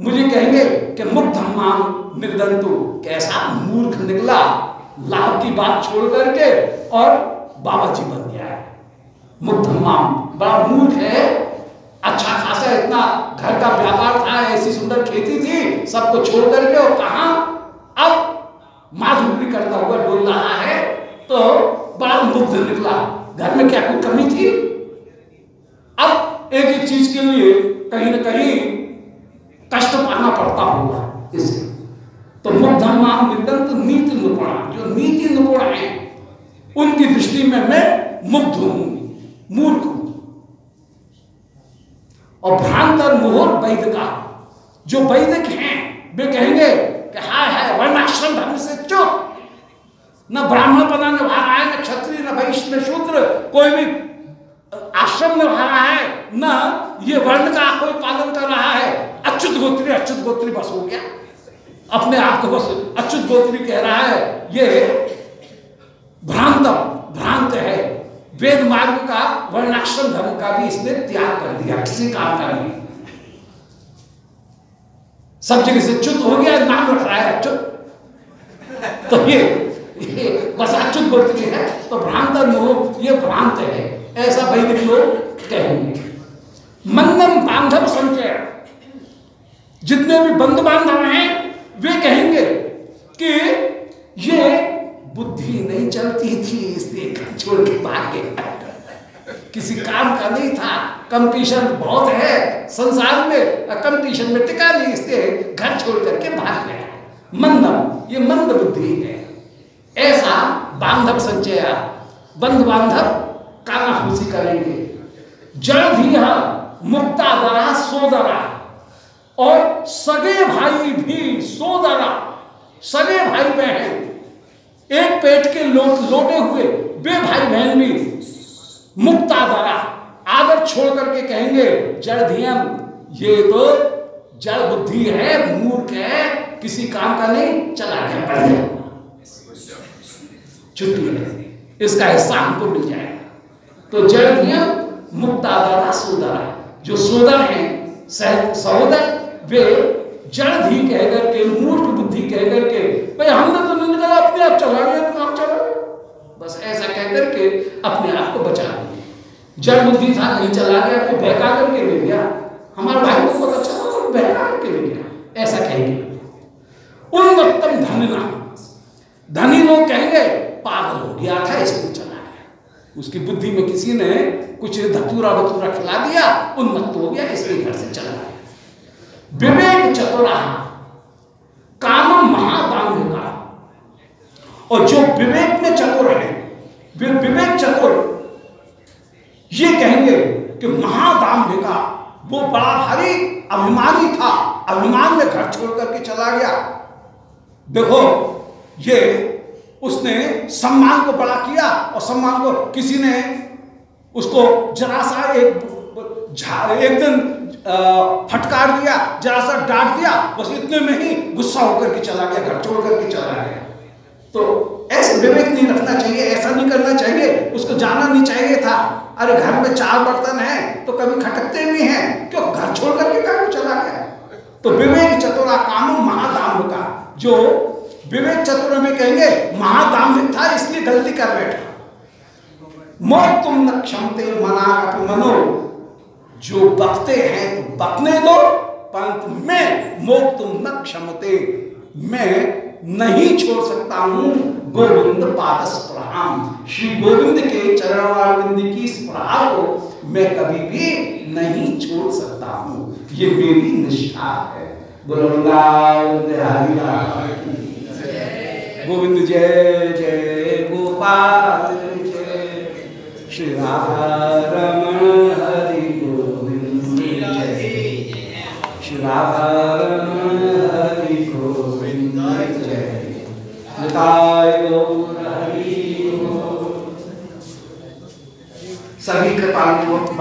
मुझे कहेंगे कि मुग्धम माम निगदंतु, कैसा मूर्ख निकला, लाभ की बात छोड़ करके और बाबा जी बन गया है। मुग्धम माम, बड़ा मूर्ख है, अच्छा खासा इतना घर का व्यापार था, ऐसी सुंदर खेती थी, सबको छोड़ करके और कहा अब माधुरी करता हुआ डोल रहा है, तो बड़ा मुग्ध निकला। घर में क्या कोई कमी थी? अब एक एक चीज के लिए कहीं ना कहीं कष्ट पाना पड़ता होगा इसे। तो मुग्धम माम निगदंत नीति निपुणा, जो नीति निपुण है उनकी दृष्टि में मैं मुग्ध हूं, मूर्ख हूं। और भ्रांतर मुहुर वैदिका, जो वैदिक हैं वे कहेंगे कि हाय हाय वर्णाश्रम धर्म से चुप, न ब्राह्मण पना निभा रहा है, न क्षत्रिय, न वैश्य, न शूद्र, कोई भी आश्रम निभा रहा है, न ये वर्ण का कोई पालन कर रहा है। अच्युत गोत्री बस हो गया, अपने आप को बस अच्युत गोत्री कह रहा है, ये भ्रांत है। वेद मार्ग का, वर्णाश्रम धर्म का भी इसने त्याग कर दिया, किसी काम का नहीं, सब जगह से च्युत हो गया, नाम रख रहा है अच्युत। तो ये बस अच्युत गोत्री है, तो भ्रांत मोह, ये भ्रांत है, ऐसा वैदिक लोग कहेंगे। मंदम बांधव संचय, जितने भी बंधु बांधव हैं वे कहेंगे कि ये बुद्धि नहीं चलती थी इसलिए छोड़ के भाग गया, किसी काम का नहीं था, कंपटीशन बहुत है संसार में, कंपटीशन में टिका नहीं इसलिए घर छोड़ करके भाग गया। मंदम, ये मंद बुद्धि है, ऐसा बांधव संचया, बंधु बांधव कानाफूसी करेंगे। जड़ भी मुक्ता दरा सोदरा, और सगे भाई भी सोदरा, सगे भाई बहन, एक पेट के लोटे हुए वे भाई बहन भी मुक्ता दरा, आदर छोड़ करके कहेंगे जड़धियम, ये तो जड़ बुद्धि है, मूर्ख है, किसी काम का नहीं, चला गया पढ़े, छुट्टी है, इसका हिस्सा हमको मिल जाएगा। तो जड़धियम मुक्तादरा सोदरा, जो सोदर हैं सहोदर, वे जड़धी कह करके, मूर्ख बुद्धि कह करके, भाई हमने तो नहीं निकला, अपने आप चला गया, काम चला गया, बस ऐसा कह करके अपने आप को बचा लिया। जड़ बुद्धि था, नहीं चला गया, कोई बहका करके ले गया, हमारे भाई को बहुत अच्छा था, बहका करके ले गया, ऐसा कहेंगे। उन्मत्तम धनिना, धनी लोग कहेंगे पागल हो गया था इसलिए चला गया, उसकी बुद्धि में किसी ने कुछ धतूरा बतूरा खिला दिया, उन्मत्त हो गया इसलिए घर से चला गया। विवेक चतुरा काम महादाम्भिका, और जो विवेक में चतुर है वे विवेक चतुर ये कहेंगे कि महादाम्भिका, वो बड़ा भारी अभिमानी था, अभिमान में घर छोड़ करके चला गया। देखो ये उसने सम्मान को बड़ा किया और सम्मान को किसी ने उसको जरा सा एक दिन फटकार दिया, जरा सा डांट दिया, बस इतने में ही गुस्सा होकर के चला गया, घर छोड़ करके चला गया। तो ऐसे विवेक नहीं रखना चाहिए, ऐसा नहीं करना चाहिए, उसको जाना नहीं चाहिए था। अरे घर में 4 बर्तन हैं तो कभी खटकते भी हैं, क्यों घर छोड़ करके कहाँ चला गया। तो विवेक चतुरा काम महादाम्भ का, जो विवेक चतुर में कहेंगे महादाम्भिक था इसलिए गलती कर बैठा। मोह तुम न क्षमते मना मनो, जो बकते हैं तो बकने दो, परंतु मैं मोह तुम न क्षमते, मैं नहीं छोड़ सकता हूं गोविंद पाद स्पृहाम, श्री गोविंद के चरणारविंद की स्पृहा को मैं कभी भी नहीं छोड़ सकता हूं, ये मेरी निष्ठा है। बोलो गोविंद जय जय गोपाल जय, श्री राधा रमण हरि गोविंद जय, श्री राधा रमण हरि गोविंद जय, निताय गौर हरि। सभी कृपालुओं को